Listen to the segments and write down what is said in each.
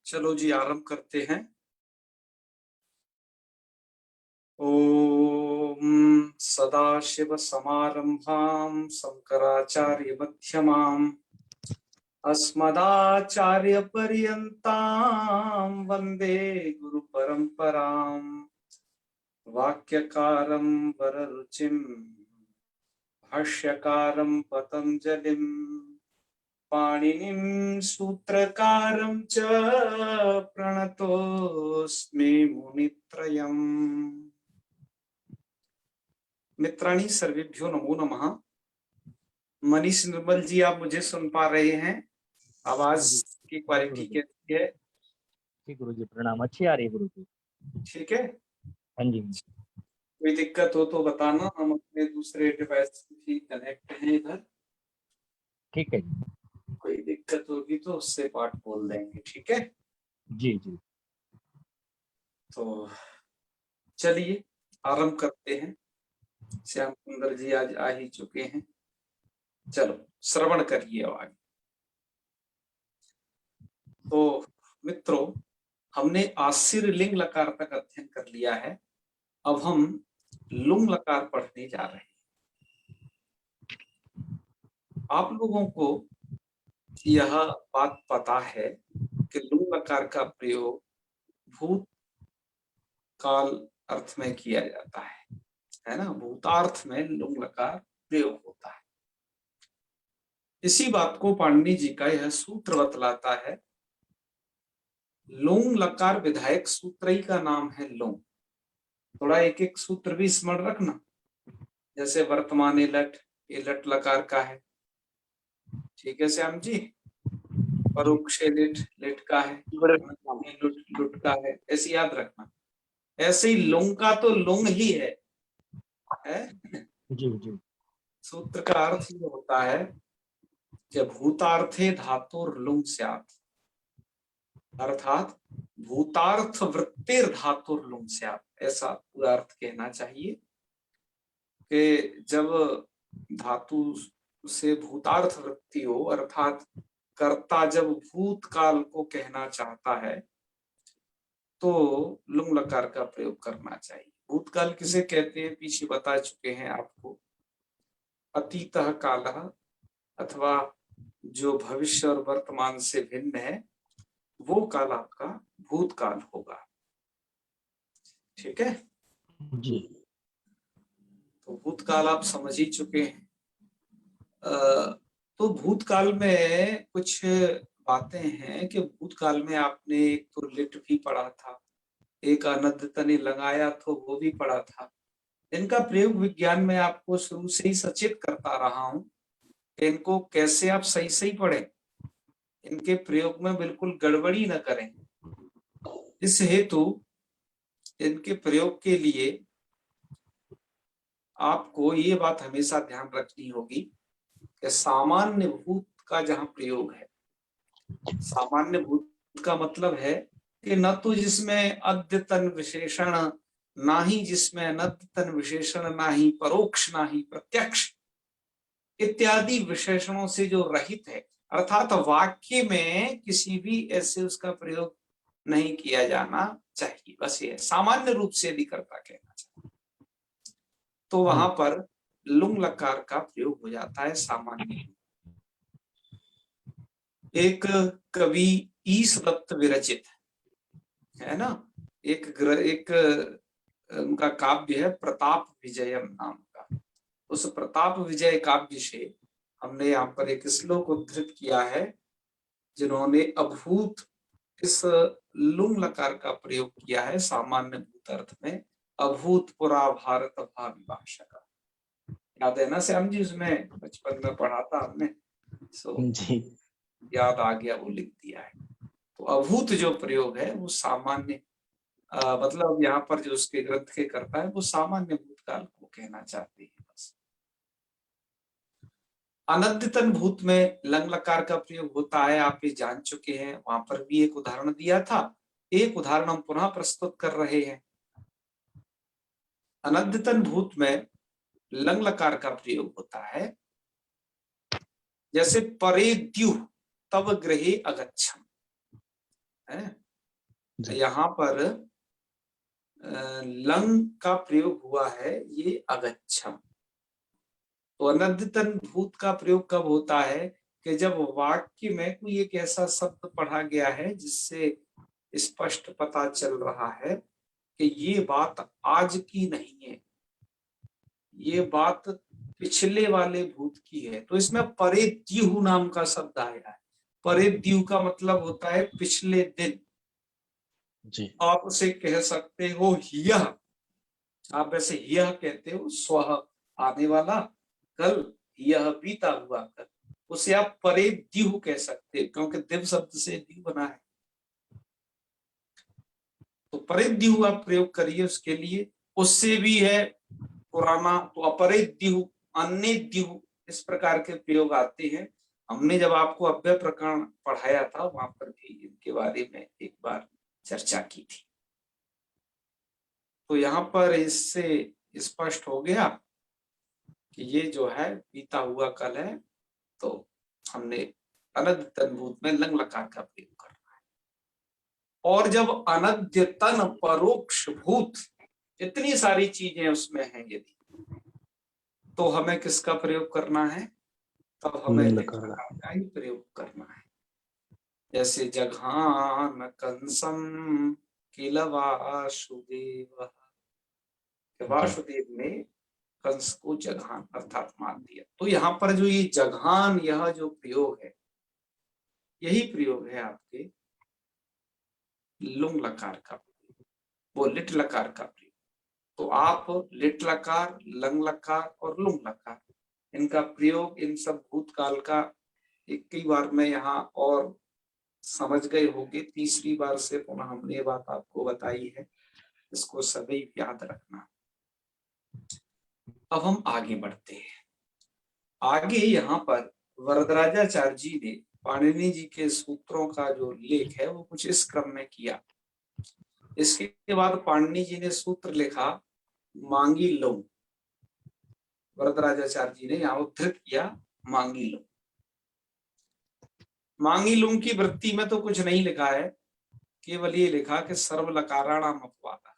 चलो जी आरंभ करते हैं। ओम सदाशिव समारंभां शंकराचार्य मध्यमाम् अस्मदाचार्य पर्यन्तां वंदे गुरु परंपराम् वाक्यकारं वररुचिं भाष्यकारं पतंजलिं पाणिनिं सूत्रकारं च प्रणतोऽस्मि मुनित्रयम्। मित्राणि सर्वेभ्यो नमो नमः। मनीष निर्मल जी, आप मुझे सुन पा रहे हैं? आवाज की क्वालिटी कैसी है? जी गुरु जी, प्रणाम। अच्छी आ रही है गुरु जी। ठीक है। हाँ जी। कोई दिक्कत हो तो बताना, हम अपने दूसरे डिवाइस भी कनेक्ट हैं इधर। ठीक है। कोई दिक्कत होगी तो उससे पाठ बोल देंगे, ठीक है? जी जी। तो चलिए आरंभ करते हैं। श्याम सुंदर जी आज आ ही चुके हैं। चलो श्रवण करिए आगे। तो मित्रों, हमने आशीर लिंग लकार तक अध्ययन कर लिया है। अब हम लुंग लकार पढ़ने जा रहे हैं। आप लोगों को यह बात पता है कि लुंग लकार का प्रयोग भूत काल अर्थ में किया जाता है ना? भूतार्थ में लुंग लकार प्रयोग होता है। इसी बात को पाणिनि जी का यह सूत्र बतलाता है। लुंग लकार विधायक सूत्र ही का नाम है लुंग। थोड़ा एक एक सूत्र भी स्मरण रखना। जैसे वर्तमान लट, ये लट लकार का है, ठीक है श्याम जी? परोक्ष लिट, लिट का है, लुट, लुट का है, ऐसे याद रखना। ऐसे ही लुंग का तो लुंग ही है? जी जी। सूत्र का अर्थ ये होता है कि भूतार्थे धातुर लुंग स्यात्, अर्थात भूतार्थ वृत्तिर धातुर लुंग स्यात्। ऐसा पूरा अर्थ कहना चाहिए कि जब धातु से भूतार्थ वृत्ति हो, अर्थात कर्ता जब भूतकाल को कहना चाहता है तो लुंग लकार का प्रयोग करना चाहिए। भूतकाल किसे कहते हैं पीछे बता चुके हैं आपको। अतीतः कालः, अथवा जो भविष्य और वर्तमान से भिन्न है, वो काल आपका भूतकाल होगा। ठीक है जी। तो भूतकाल आप समझ ही चुके हैं। तो भूतकाल में कुछ बातें हैं कि भूतकाल में आपने एक तो लिट भी पढ़ा था, एक अनद्ध तनि लगाया तो वो भी पढ़ा था। इनका प्रयोग विज्ञान में आपको शुरू से ही सचेत करता रहा हूं कि इनको कैसे आप सही सही पढ़ें, इनके प्रयोग में बिल्कुल गड़बड़ी न करें। इस हेतु इनके प्रयोग के लिए आपको ये बात हमेशा ध्यान रखनी होगी कि सामान्य भूत का जहां प्रयोग है, सामान्य भूत का मतलब है कि न तो जिसमें अद्यतन विशेषण, ना ही जिसमें अनद्यतन विशेषण, ना ही परोक्ष, ना ही प्रत्यक्ष इत्यादि विशेषणों से जो रहित है, अर्थात वाक्य में किसी भी ऐसे उसका प्रयोग नहीं किया जाना चाहिए। बस ये सामान्य रूप से यदि कर्ता कहना चाहिए तो वहां पर लुंग लकार का प्रयोग हो जाता है सामान्य। एक कवि ईश दत्त विरचित है ना, एक उनका काव्य है प्रताप विजयम नाम का। उस प्रताप विजय काव्य से हमने यहाँ पर एक श्लोक उद्धृत किया है, जिन्होंने अभूत इस लुंग लकार का प्रयोग किया है सामान्य भूत अर्थ में। अभूत पुरा भारत भाषा का याद है ना श्याम जी? उसमें बचपन में पढ़ा था हमने, सो जी याद आ गया, वो लिख दिया है। तो अभूत जो प्रयोग है वो सामान्य, मतलब यहाँ पर जो उसके ग्रंथ के करता है वो सामान्य भूतकाल को कहना चाहते हैं बस। अनद्यतन भूत में लंग लकार का प्रयोग होता है, आप ये जान चुके हैं। वहां पर भी एक उदाहरण दिया था, एक उदाहरण हम पुनः प्रस्तुत कर रहे हैं। अनद्यतन भूत में लंग लकार का प्रयोग होता है, जैसे परेद्यु तव गृहे अगच्छम, है। यहाँ पर लंग का प्रयोग हुआ है, ये अगच्छम। तो अनद्यतन भूत का प्रयोग कब होता है कि जब वाक्य में कोई एक ऐसा शब्द पढ़ा गया है जिससे स्पष्ट पता चल रहा है कि ये बात आज की नहीं है, ये बात पिछले वाले भूत की है। तो इसमें परेद्यु नाम का शब्द आया है। परेद्यु का मतलब होता है पिछले दिन जी। आप उसे कह सकते हो यह, आप वैसे यह कहते हो स्वह आने वाला, कल यह बीता हुआ कल, उसे आप परेद्यु कह सकते हैं क्योंकि दिव शब्द से द्यू बना है। तो परेद्यु आप प्रयोग करिए उसके लिए। उससे भी है पुराना, तो अपरेद्यु, अन्यद्यु, इस प्रकार के प्रयोग आते हैं। हमने जब आपको अव्यय प्रकरण पढ़ाया था वहां पर भी इनके बारे में एक बार चर्चा की थी। तो यहाँ पर इससे स्पष्ट हो गया कि ये जो है बीता हुआ कल है। तो हमने अनद्यतन भूत में लंग लकार का प्रयोग करना है। और जब अनद्यतन परोक्ष भूत, इतनी सारी चीजें उसमें हैं यदि, तो हमें किसका प्रयोग करना है? तब हमें लंग लकार का ही प्रयोग करना है। जैसे जघान कंसम किल वासुदेव, वासुदेव ने कंस को जघान अर्थात मार दिया। तो यहाँ पर जो ये जघान, यह जो प्रयोग है, यही प्रयोग है आपके लुंग लकार का, वो लिट लकार का प्रयोग। तो आप लिट लकार, लंग लकार और लुंग लकार, इनका प्रयोग इन सब भूतकाल का एक कई बार में यहाँ और समझ गए होंगे। तीसरी बार से पुनः हमने ये बात आपको बताई है, इसको सभी याद रखना। अब हम आगे बढ़ते हैं। आगे यहाँ पर वरदराजाचार्य जी ने पाणिनि जी के सूत्रों का जो लेख है वो कुछ इस क्रम में किया। इसके बाद पाणिनि जी ने सूत्र लिखा मांगी लुंग। वरदराजाचार्य जी ने यहाँ उद्धृत किया मांगी लुंग। मांगी लुंग की वृत्ति में तो कुछ नहीं लिखा है, केवल ये लिखा कि सर्व लकाराणाम अपवादा।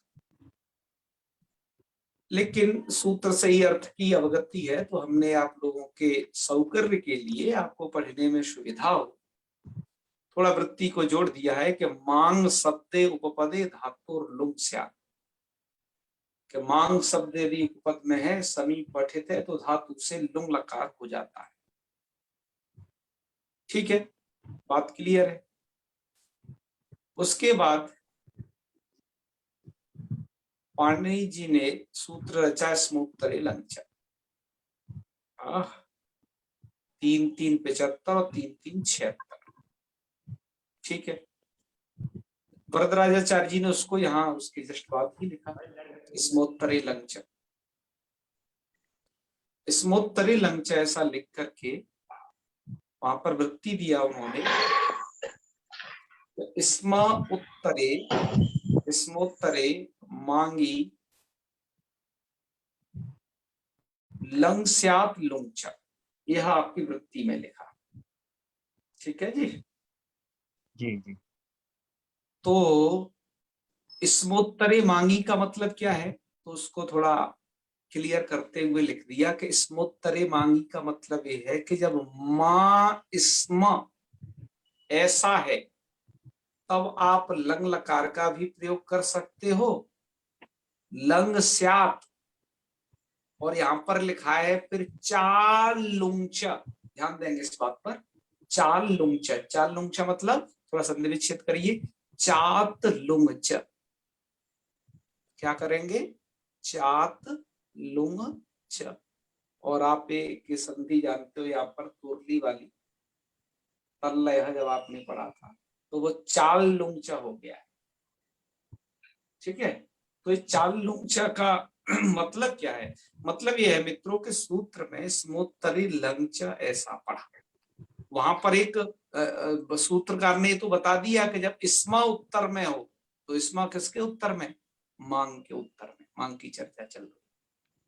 लेकिन सूत्र से ही अर्थ की अवगति है, तो हमने आप लोगों के सौकर्य के लिए, आपको पढ़ने में सुविधा हो, थोड़ा वृत्ति को जोड़ दिया है कि मांग शब्दे उपपदे धातुर लुंग स्यात्। कि मांग शब्द यदि उपपद में है, समीप पठित है, तो धातु से लुंग लकार हो जाता है। ठीक है, बात क्लियर है। उसके बाद पाणिनि जी ने सूत्र रचा स्मोत्तरे लंच। 3-3-75 और 3-3-76। ठीक है, वरदराजाचार्य जी ने उसको यहाँ उसके जस्ट बाद ही लिखा स्मोत्तरे लंच। स्मोत्तरे लंच ऐसा लिख करके वहां पर वृत्ति दिया उन्होंने, स्मोत्तरे मांगी लंग स्यात् लुंग च, यह आपकी वृत्ति में लिखा। ठीक है जी। जी जी। तो स्मोत्तरे मांगी का मतलब क्या है, तो उसको थोड़ा क्लियर करते हुए लिख दिया कि स्मोत्तरे मांगी का मतलब ये है कि जब मां स्म ऐसा है तब आप लंग लकार का भी प्रयोग कर सकते हो, लंग स्यात्, और यहां पर लिखा है फिर चाल लुंच। ध्यान देंगे इस बात पर, चाल लुंच। चाल लुंच मतलब थोड़ा संधिविच्छेद करिए, चात लुंच। क्या करेंगे? चात लुंग च। और आप एक संधि जानते हो यहाँ पर तुरली वाली, तल्लय जब आपने पढ़ा था तो वो चाल लुंच हो गया है। ठीक है, तो ये चाल लुंच का मतलब क्या है? मतलब ये है मित्रों के सूत्र में स्मोत्तरी लंच ऐसा पढ़ा। वहां पर एक सूत्रकार ने तो बता दिया कि जब इस्मा उत्तर में हो, तो इस्मा किसके उत्तर में? मांग के उत्तर में। मांग की चर्चा चल रही,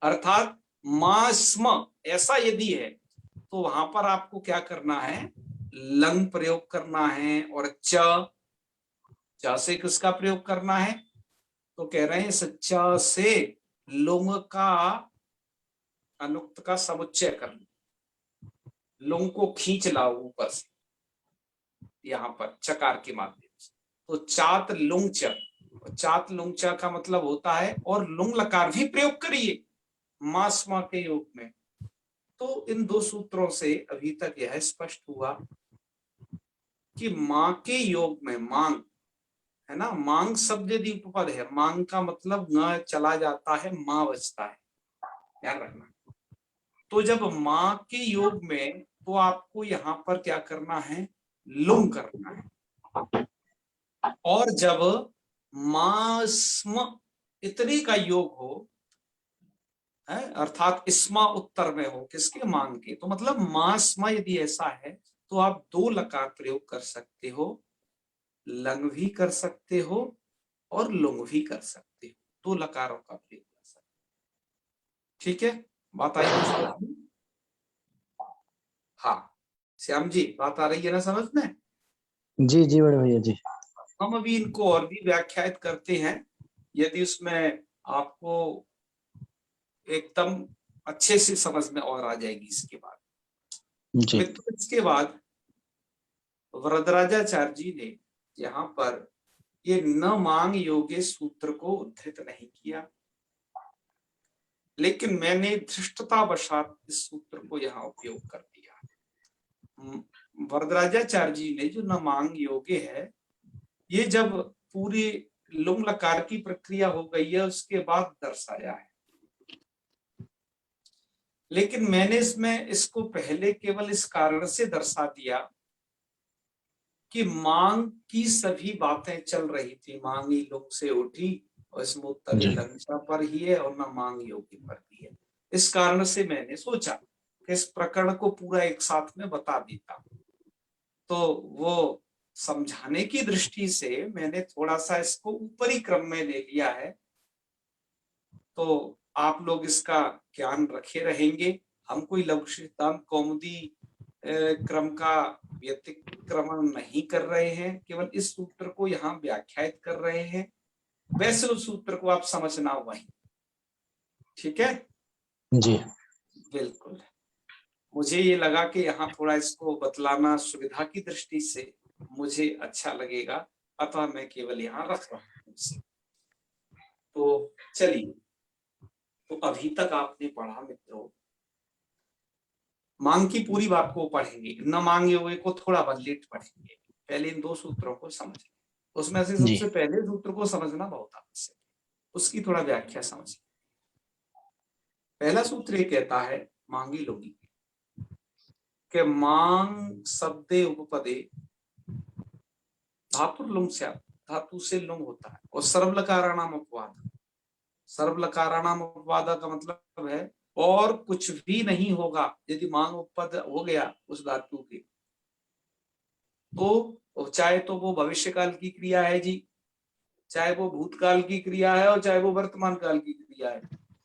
अर्थात मां स्म ऐसा यदि है तो वहां पर आपको क्या करना है? लंग प्रयोग करना है, और च चा से किसका प्रयोग करना है, तो कह रहे हैं सच्चा से लुंग का अनुक्त का समुच्चय कर लो, लुंग को खींच लाओ ऊपर से यहाँ पर चकार के माध्यम से, तो चात लुंग च। चात लुंग च का मतलब होता है और लुंग लकार भी प्रयोग करिए मास्मा के योग में। तो इन दो सूत्रों से अभी तक यह स्पष्ट हुआ कि मां के योग में मांग है ना, मांग शब्द यदि उपपद है, मांग का मतलब न चला जाता है, मां बचता है, ध्यान रखना। तो जब मां के योग में तो आपको यहाँ पर क्या करना है, लुंग करना है। और जब मास्म इतने का योग हो है, अर्थात इस्मा उत्तर में हो, किसके, मांग के, तो मतलब मास्मा यदि ऐसा है तो आप दो लकार प्रयोग कर सकते हो, लंग भी कर सकते हो और लुंग भी कर सकते हो, दो लकारों का प्रयोग कर सकते हो। ठीक है, बात आई ना समझ में? हाँ श्याम जी, बात आ रही है ना समझ में? जी जी बड़े भैया जी। हम अभी इनको और भी व्याख्यायित करते हैं, यदि उसमें आपको एकदम अच्छे से समझ में और आ जाएगी इसके बाद। जी मित्रों, इसके बाद वरदराजाचार्य जी ने यहाँ पर ये न मांग योगे सूत्र को उद्धृत नहीं किया, लेकिन मैंने धृष्टतावशात इस सूत्र को यहाँ उपयोग कर दिया। वरदराजाचार्य जी ने जो न मांग योगे है, ये जब पूरी लुंग लकार की प्रक्रिया हो गई है उसके बाद दर्शाया है, लेकिन मैंने इसमें इसको पहले केवल इस कारण से दर्शा दिया कि मांग की सभी बातें चल रही थी, मांगी लुंग से उठी और इसमें उत्तर जी लंचा पर ही है और न मांग योगी पर भी है। इस कारण से मैंने सोचा कि इस प्रकरण को पूरा एक साथ में बता देता, तो वो समझाने की दृष्टि से मैंने थोड़ा सा इसको ऊपरी क्रम में ले लिया है, तो आप लोग इसका ज्ञान रखे रहेंगे। हम कोई लघु सिद्धांत कौमुदी क्रम का व्यतिक्रमण नहीं कर रहे हैं, केवल इस सूत्र को यहाँ व्याख्यायित कर रहे हैं, वैसे उस सूत्र को आप समझना वही। ठीक है जी बिल्कुल। मुझे ये लगा कि यहाँ थोड़ा इसको बतलाना सुविधा की दृष्टि से मुझे अच्छा लगेगा, अतः मैं केवल यहाँ रख रहा हूँ। तो चलिए, तो अभी तक आपने पढ़ा मित्रों, मांग की पूरी बात को पढ़ेंगे, न मांगे हुए को थोड़ा लेट पढ़ेंगे, पहले इन दो सूत्रों को समझें। उसमें से जी सबसे पहले सूत्र को समझना बहुत आवश्यक है, उसकी थोड़ा व्याख्या समझिए। पहला सूत्र ये कहता है मांगी लोगी के मांग शब्दे उपपदे धातु लुंग से, धातु से लुंग होता है, और सर्वलकाराणाम अपवाद, सर्वलकाराणाम अपवाद का मतलब है और कुछ भी नहीं होगा यदि मांग उपपद हो गया उस धातु के, तो चाहे तो वो भविष्य काल की क्रिया है जी, चाहे वो भूतकाल की क्रिया है और चाहे वो वर्तमान काल की क्रिया है,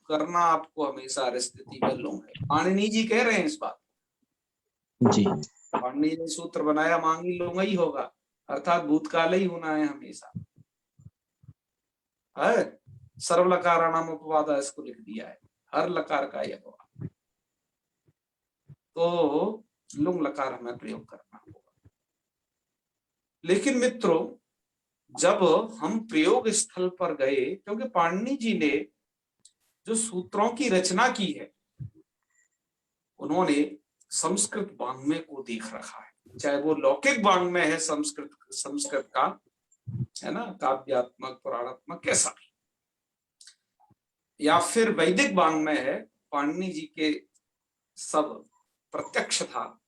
करना आपको हमेशा हर स्थिति में लुंग है। पाणिनि जी कह रहे हैं इस बात, जी पाणिनि ने सूत्र बनाया मांगी लुंग ही होगा, अर्थात भूतकाल ही होना है हमेशा है। सर्वलकाराणाम अपवाद इसको लिख दिया है, हर लकार का यह अपवाद, तो लुंग लकार हमें प्रयोग करना होगा। लेकिन मित्रों, जब हम प्रयोग स्थल पर गए, क्योंकि पाणिनि जी ने जो सूत्रों की रचना की है उन्होंने संस्कृत वाङ्मय को देख रखा है, चाहे वो लौकिक वाङ्मय है संस्कृत का, है ना, काव्यात्मक पुराणात्मक कैसा भी, या फिर वैदिक वाङ्मय है, पाणिनि जी के सब प्रत्यक्ष था,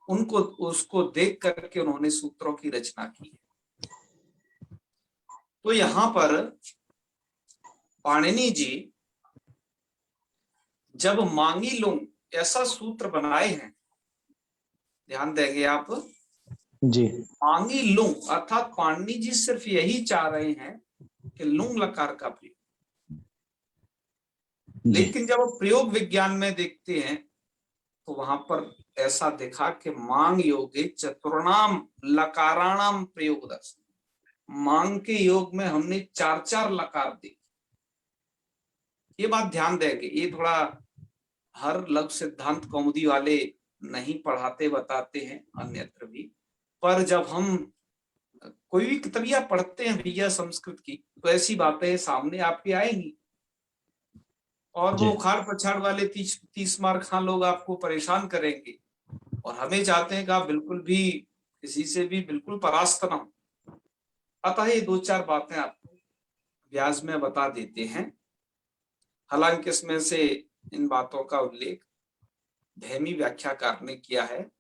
उनको उसको देख करके उन्होंने सूत्रों की रचना की है। तो यहाँ पर पाणिनि जी जब मांगी लुंग ऐसा सूत्र बनाए हैं, ध्यान देंगे आप, जी मांगी लुंग अर्थात पाणिनि जी सिर्फ यही चाह रहे हैं कि लुंग लकार का प्रयोग, लेकिन जब प्रयोग विज्ञान में देखते हैं तो वहां पर ऐसा देखा कि मांग योगे चतुर्णाम लकाराणाम प्रयोग दर्शन, मांग के योग में हमने 4-4 लकार देखे। ये बात ध्यान देंगे, ये थोड़ा हर लघु सिद्धांत कौमुदी वाले नहीं पढ़ाते बताते हैं अन्यत्र भी, पर जब हम कोई भी किताबियां पढ़ते हैं भैया संस्कृत की, तो ऐसी बातें सामने आपके आएंगी और वो जी। उखाड़ पछाड़ वाले 30 मार खां लोग आपको परेशान करेंगे, और हमें चाहते हैं कि आप बिल्कुल भी किसी से भी बिल्कुल परास्त ना हो। अतः ये 2-4 बातें आपको व्यास में बता देते हैं। हालांकि इसमें से इन बातों का उल्लेख धैमी व्याख्याकार ने किया है,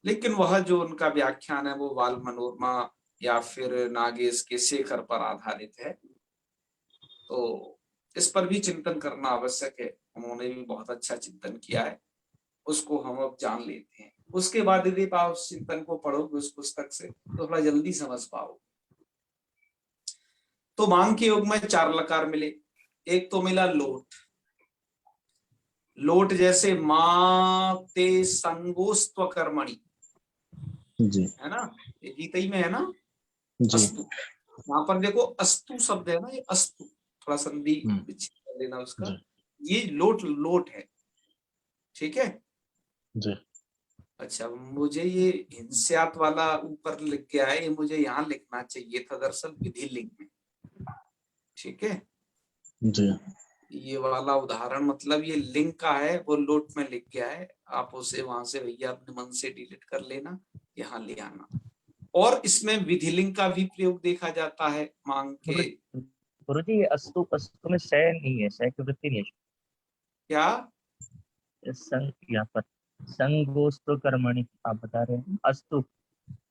लेकिन वह जो उनका व्याख्यान है वो बाल मनोरमा या फिर नागेश के शेखर पर आधारित है, तो इस पर भी चिंतन करना आवश्यक है। उन्होंने भी बहुत अच्छा चिंतन किया है, उसको हम अब जान लेते हैं। उसके बाद यदि आप उस चिंतन को पढ़ोगे उस पुस्तक से तो थोड़ा जल्दी समझ पाओगे। तो मांग के योग में 4 लकार मिले। एक तो मिला लोट, लोट जैसे माते संगोस्त्व कर्मणि, जी। है ना, ये गीता ही में है ना, जी। अस्तु। यहाँ पर देखो अस्तु शब्द है ना, ये अस्तु, थोड़ा संधि विच्छेद कर लेना उसका। जी। ये लोट लोट है, ठीक है। जी। अच्छा, मुझे ये हिंस्यात वाला ऊपर लिख के आए, ये मुझे यहाँ लिखना चाहिए था दरअसल विधि लिंग में, ठीक है। जी। ये वाला उदाहरण मतलब ये लिंक का है, वो लोट में लिख गया है, आप उसे वहां से भैया अपने मन से डिलीट कर लेना, यहाँ ले आना। और इसमें विधि लिंग का भी प्रयोग देखा जाता है मांग के। गुरुजी, ये अस्तु अस्तु में सय नहीं है, सय की वृत्ति नहीं क्या है। संग यहाँ पर संगोस्तु कर्मणि आप बता रहे हैं, अस्तु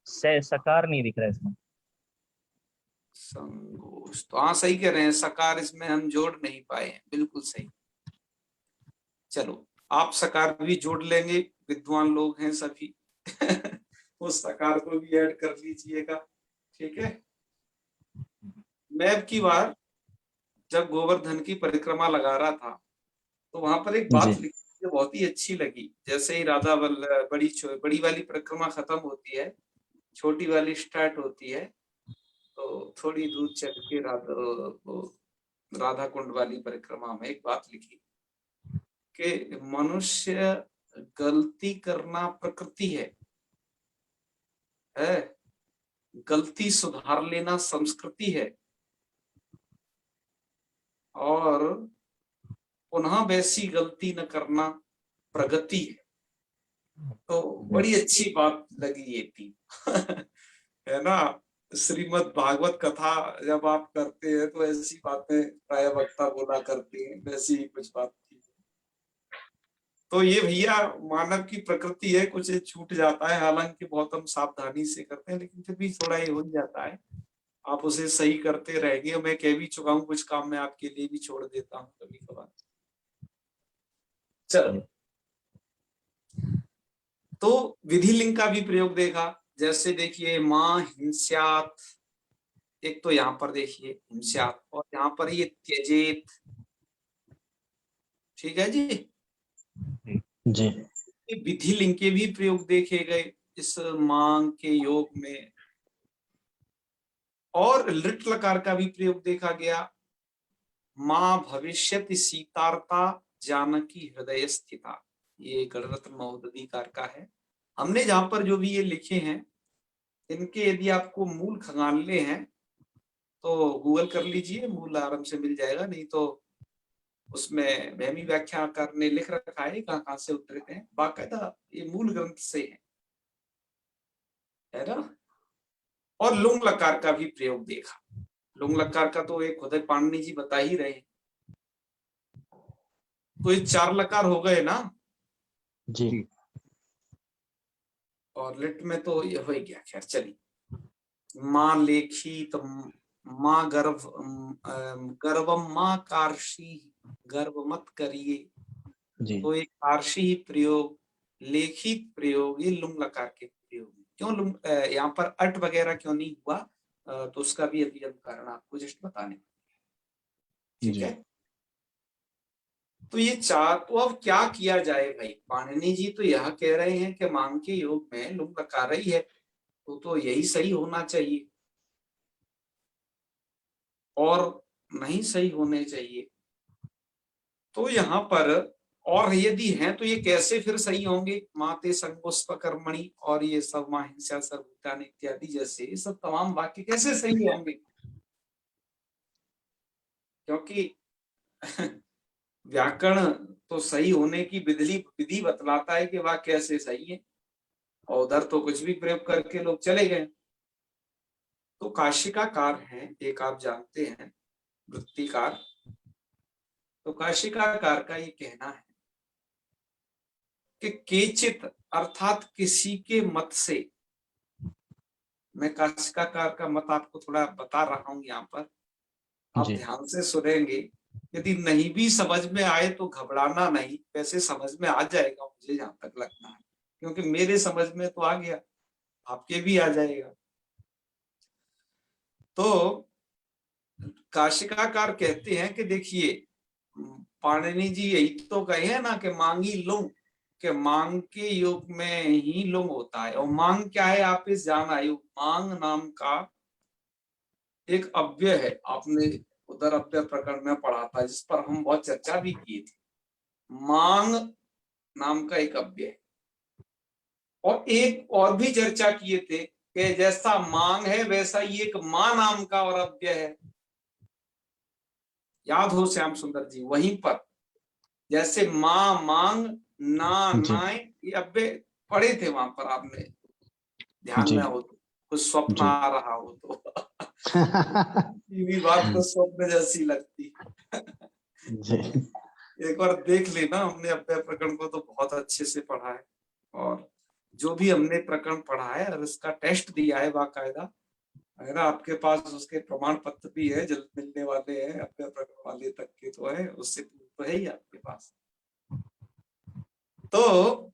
सय सकार नहीं दिख रहा है इसमें। संगोष्ठ, तो हाँ सही कह रहे हैं, सकार इसमें हम जोड़ नहीं पाए हैं, बिल्कुल सही। चलो आप सकार भी जोड़ लेंगे, विद्वान लोग हैं सभी उस सकार को भी ऐड कर लीजिएगा, ठीक है। मैं अब की बार जब गोवर्धन की परिक्रमा लगा रहा था तो वहां पर एक बात जी। लिखी जो बहुत ही अच्छी लगी। जैसे ही बड़ी वाली परिक्रमा खत्म होती है, छोटी वाली स्टार्ट होती है, तो थोड़ी दूर चल के राधा कुंड वाली परिक्रमा में एक बात लिखी कि मनुष्य गलती करना प्रकृति है, गलती सुधार लेना संस्कृति है, और पुनः वैसी गलती न करना प्रगति है। तो बड़ी अच्छी बात लगी ये थी है ना। श्रीमद् भागवत कथा जब आप करते हैं तो ऐसी बातें प्राय वक्ता बोला करते हैं, वैसी ही कुछ बात थी। तो ये भैया मानव की प्रकृति है, कुछ छूट जाता है, हालांकि बहुत हम सावधानी से करते हैं, लेकिन फिर भी थोड़ा ये हो जाता है। आप उसे सही करते रहेंगे, मैं कह भी चुका हूँ कुछ काम मैं आपके लिए भी छोड़ देता हूँ कभी कभार। चलो, तो विधि लिंग का भी प्रयोग देखा। जैसे देखिए मां हिंस्यात, एक तो यहाँ पर देखिए हिंस्यात, और यहाँ पर ये त्यजेत, ठीक है जी। जी। ये विधि लिंग के भी प्रयोग देखे गए इस मांग के योग में, और लिट लकार का भी प्रयोग देखा गया। मां भविष्यति सीतार्ता जानकी हृदय स्थिता, ये गणरत्न महोदधिकार का है। हमने जहां पर जो भी ये लिखे हैं, इनके यदि आपको मूल खंगालने हैं तो गूगल कर लीजिए, मूल आराम से मिल जाएगा, नहीं तो उसमें भैमी व्याख्याकार ने लिख रखा है कहाँ कहाँ से उद्धृत हैं, बाकायदा ये मूल ग्रंथ से है ना। और लुंग लकार का भी प्रयोग देखा। लुंग लकार का तो एक खुद पाणिनि जी बता ही रहे हैं। तो ये 4 लकार हो गए ना। जी। और लिट में तो ये हो गया, खैर चलिए। माँ लेखी तो माँ गर्भम माँ कार्षी, गर्भ मत करिए। जी। तो एक कार्षी प्रयोग, लेखित प्रयोग, ये लुंग लकार के प्रयोग। क्यों लुंग यहाँ पर अट वगैरह क्यों नहीं हुआ, तो उसका भी अभी हम कारण आपको जस्ट बताने, ठीक है। तो ये 4, तो अब क्या किया जाए भाई। पाणिनि जी तो यह कह रहे हैं कि मांग के योग में लुंग लकार ही है, तो यही सही होना चाहिए। और नहीं सही होने चाहिए। तो यहाँ पर और यदि हैं तो ये कैसे फिर सही होंगे? माते संगोष्प कर्मणि और ये सब माहिंसा सर्वभूतानि इत्यादि जैसे ये सब तमाम वाक्य कैसे सही होंगे? क्योंकि व्याकरण तो सही होने की विधि बतलाता है कि वाक्य कैसे सही है, और उधर तो कुछ भी प्रयोग करके लोग चले गए। तो काशिकाकार है एक, आप जानते हैं, वृत्तिकार। तो काशिकाकार का ये कहना है कि केचित अर्थात किसी के मत से, मैं काशिकाकार का मत आपको थोड़ा बता रहा हूं यहाँ पर, आप जी ध्यान से सुनेंगे। यदि नहीं भी समझ में आए तो घबराना नहीं, वैसे समझ में आ जाएगा मुझे जहां तक लगता है, क्योंकि मेरे समझ में तो आ गया, आपके भी आ जाएगा। तो काशिकाकार कहते हैं कि देखिए, पाणिनि जी यही तो कहे हैं ना कि मांगी लुंग, कि मांग के योग में ही लुंग होता है। और मांग क्या है आप इस जान आयु, मांग नाम का एक अव्यय है, आपने उधर अव्यय प्रकरण में पढ़ा था, जिस पर हम बहुत चर्चा भी की थी। मांग नाम का एक अव्यय है, और एक और भी चर्चा किए थे कि जैसा मांग है वैसा ही एक मां नाम का और अव्यय है। याद हो श्याम सुंदर जी, वहीं पर जैसे मां मांग ना जी नाय, ये अव्यय पढ़े थे वहां पर, आपने ध्यान जी में हो तो, कुछ स्वप्न जी आ रहा हो तो ये भी बात तो स्वप्न जैसी लगती। जी एक बार देख लेना, हमने अव्यय प्रकरण को तो बहुत अच्छे से पढ़ा है, और जो भी हमने प्रकरण पढ़ा है और इसका टेस्ट दिया है बाकायदा, अगर आपके पास उसके प्रमाण पत्र भी है, जल्द मिलने वाले हैं, अव्यय प्रकरण वाले तक के तो है, उससे तो है ही आपके पास। तो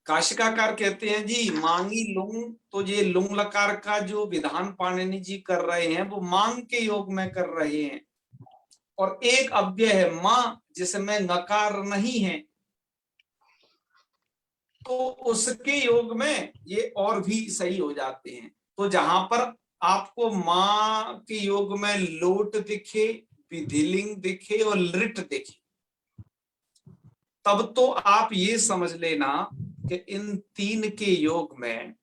काशिकाकार कहते हैं जी, मांगी लुंग, तो ये लुंग लकार का जो विधान पाणिनि जी कर रहे हैं वो मांग के योग में कर रहे हैं, और एक अव्यय है मां जिसमें नकार नहीं है, तो उसके योग में ये और भी सही हो जाते हैं। तो जहां पर आपको मां के योग में लोट दिखे, विधिलिंग दिखे और लिट दिखे, तब तो आप ये समझ लेना कि इन तीन के योग में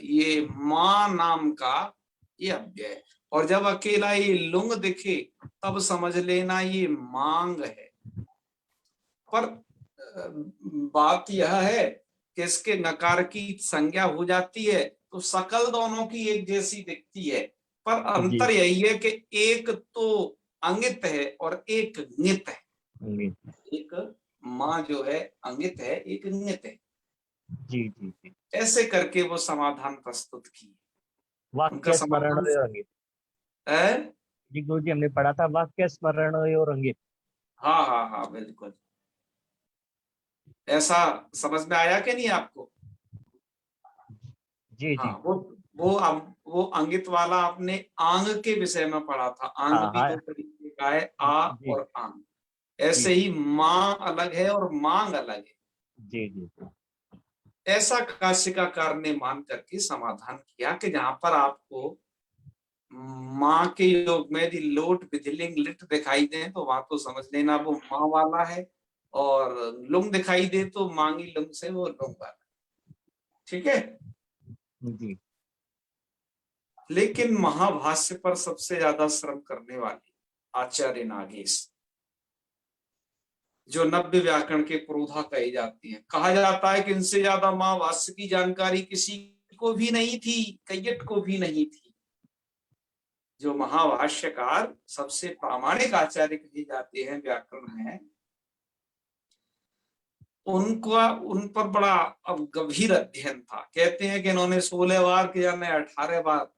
ये मां नाम का ये अव्यय है। और जब अकेला ये लुंग दिखे तब समझ लेना ये मांग है। पर बात यह है कि इसके नकार की संज्ञा हो जाती है तो सकल दोनों की एक जैसी दिखती है, पर जी अंतर यही है कि एक तो अंगित है और एक ङित है। जी एक मां जो है अंगित है, एक ङित है। जी जी जी। ऐसे करके वो समाधान प्रस्तुत की। उनका वाक्य स्मरण समाधान और अंगित। है। जी गुरु जी, हमने पढ़ा था वाक्य स्मरण और अंगित। हाँ हाँ हाँ बिल्कुल, ऐसा समझ में आया कि नहीं आपको? जी हाँ, जी। वो अंगित वाला आपने आंग के विषय में पढ़ा था। आंग हाँ भी हाँ। दो तरीके का है, आ जी और आंग। जी ऐसे ही मां अलग है और मांग अलग है। जी जी ऐसा काशिकाकार ने मान करके समाधान किया कि जहां पर आपको मां के योग में यदि लोट विधिलिंग लिट दिखाई दे तो वहां तो समझ लेना वो मां वाला है, और लुंग दिखाई दे तो मांगी लुंग से वो लुंग वाला। ठीक है। जी लेकिन महाभाष्य पर सबसे ज्यादा श्रम करने वाले आचार्य नागेश, जो नव्य व्याकरण के पुरोधा कहे जाते हैं, कहा जाता है कि इनसे ज्यादा महाभाष्य की जानकारी किसी को भी नहीं थी, कैयट को भी नहीं थी। जो महाभाष्यकार सबसे प्रामाणिक आचार्य कहे जाते हैं व्याकरण में, उनका उन पर बड़ा अब गंभीर अध्ययन था। कहते हैं कि इन्होंने 16 बार के या 18 बार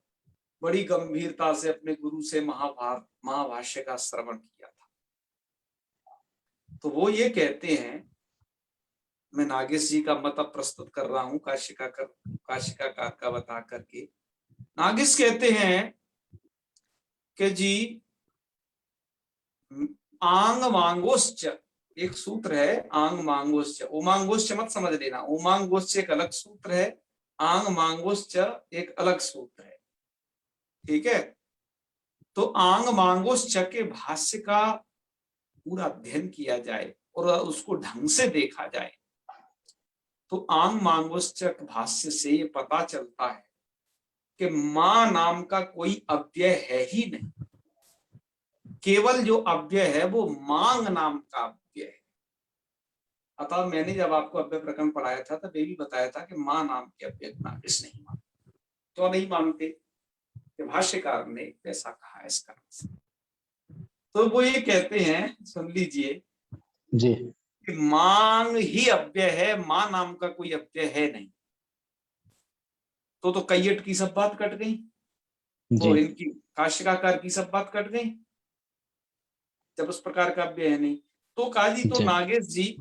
बड़ी गंभीरता से अपने गुरु से महाभाष्य का श्रवण किया था। तो वो ये कहते हैं, मैं नागेश जी का मत अब प्रस्तुत कर रहा हूं काशिकाकार का बता करके। नागेश कहते हैं कि जी आंग मांगोश्च, एक सूत्र है आंग मांगोश्च, उमांगोश्च मत समझ लेना, उमांगोश्च एक अलग सूत्र है, आंग मांगोश्च एक अलग सूत्र है। ठीक है। तो आंग मांगोश्च के भाष्य का पूरा अध्ययन किया जाए और उसको ढंग से देखा जाए तो आंग मांगोश्च भाष्य से ये पता चलता है कि मां नाम का कोई अव्यय है ही नहीं। केवल जो अव्यय है वो मांग नाम का अव्यय है। अतः मैंने जब आपको अव्यय प्रकरण पढ़ाया था तब ये भी बताया था कि मां नाम के अव्यय नाकिस नहीं मानते। तो नहीं मानते कि भाष्यकार ने ऐसा कहा इस कारण से। तो वो ये कहते हैं, सुन लीजिए, जी कि मांग ही अव्यय है, मां नाम का कोई अव्यय है नहीं। तो कैयट की सब बात कट गई, वो जी इनकी काशिकाकार की सब बात कट गई जब उस प्रकार का अव्यय है नहीं। तो काजी तो जी नागेश जी,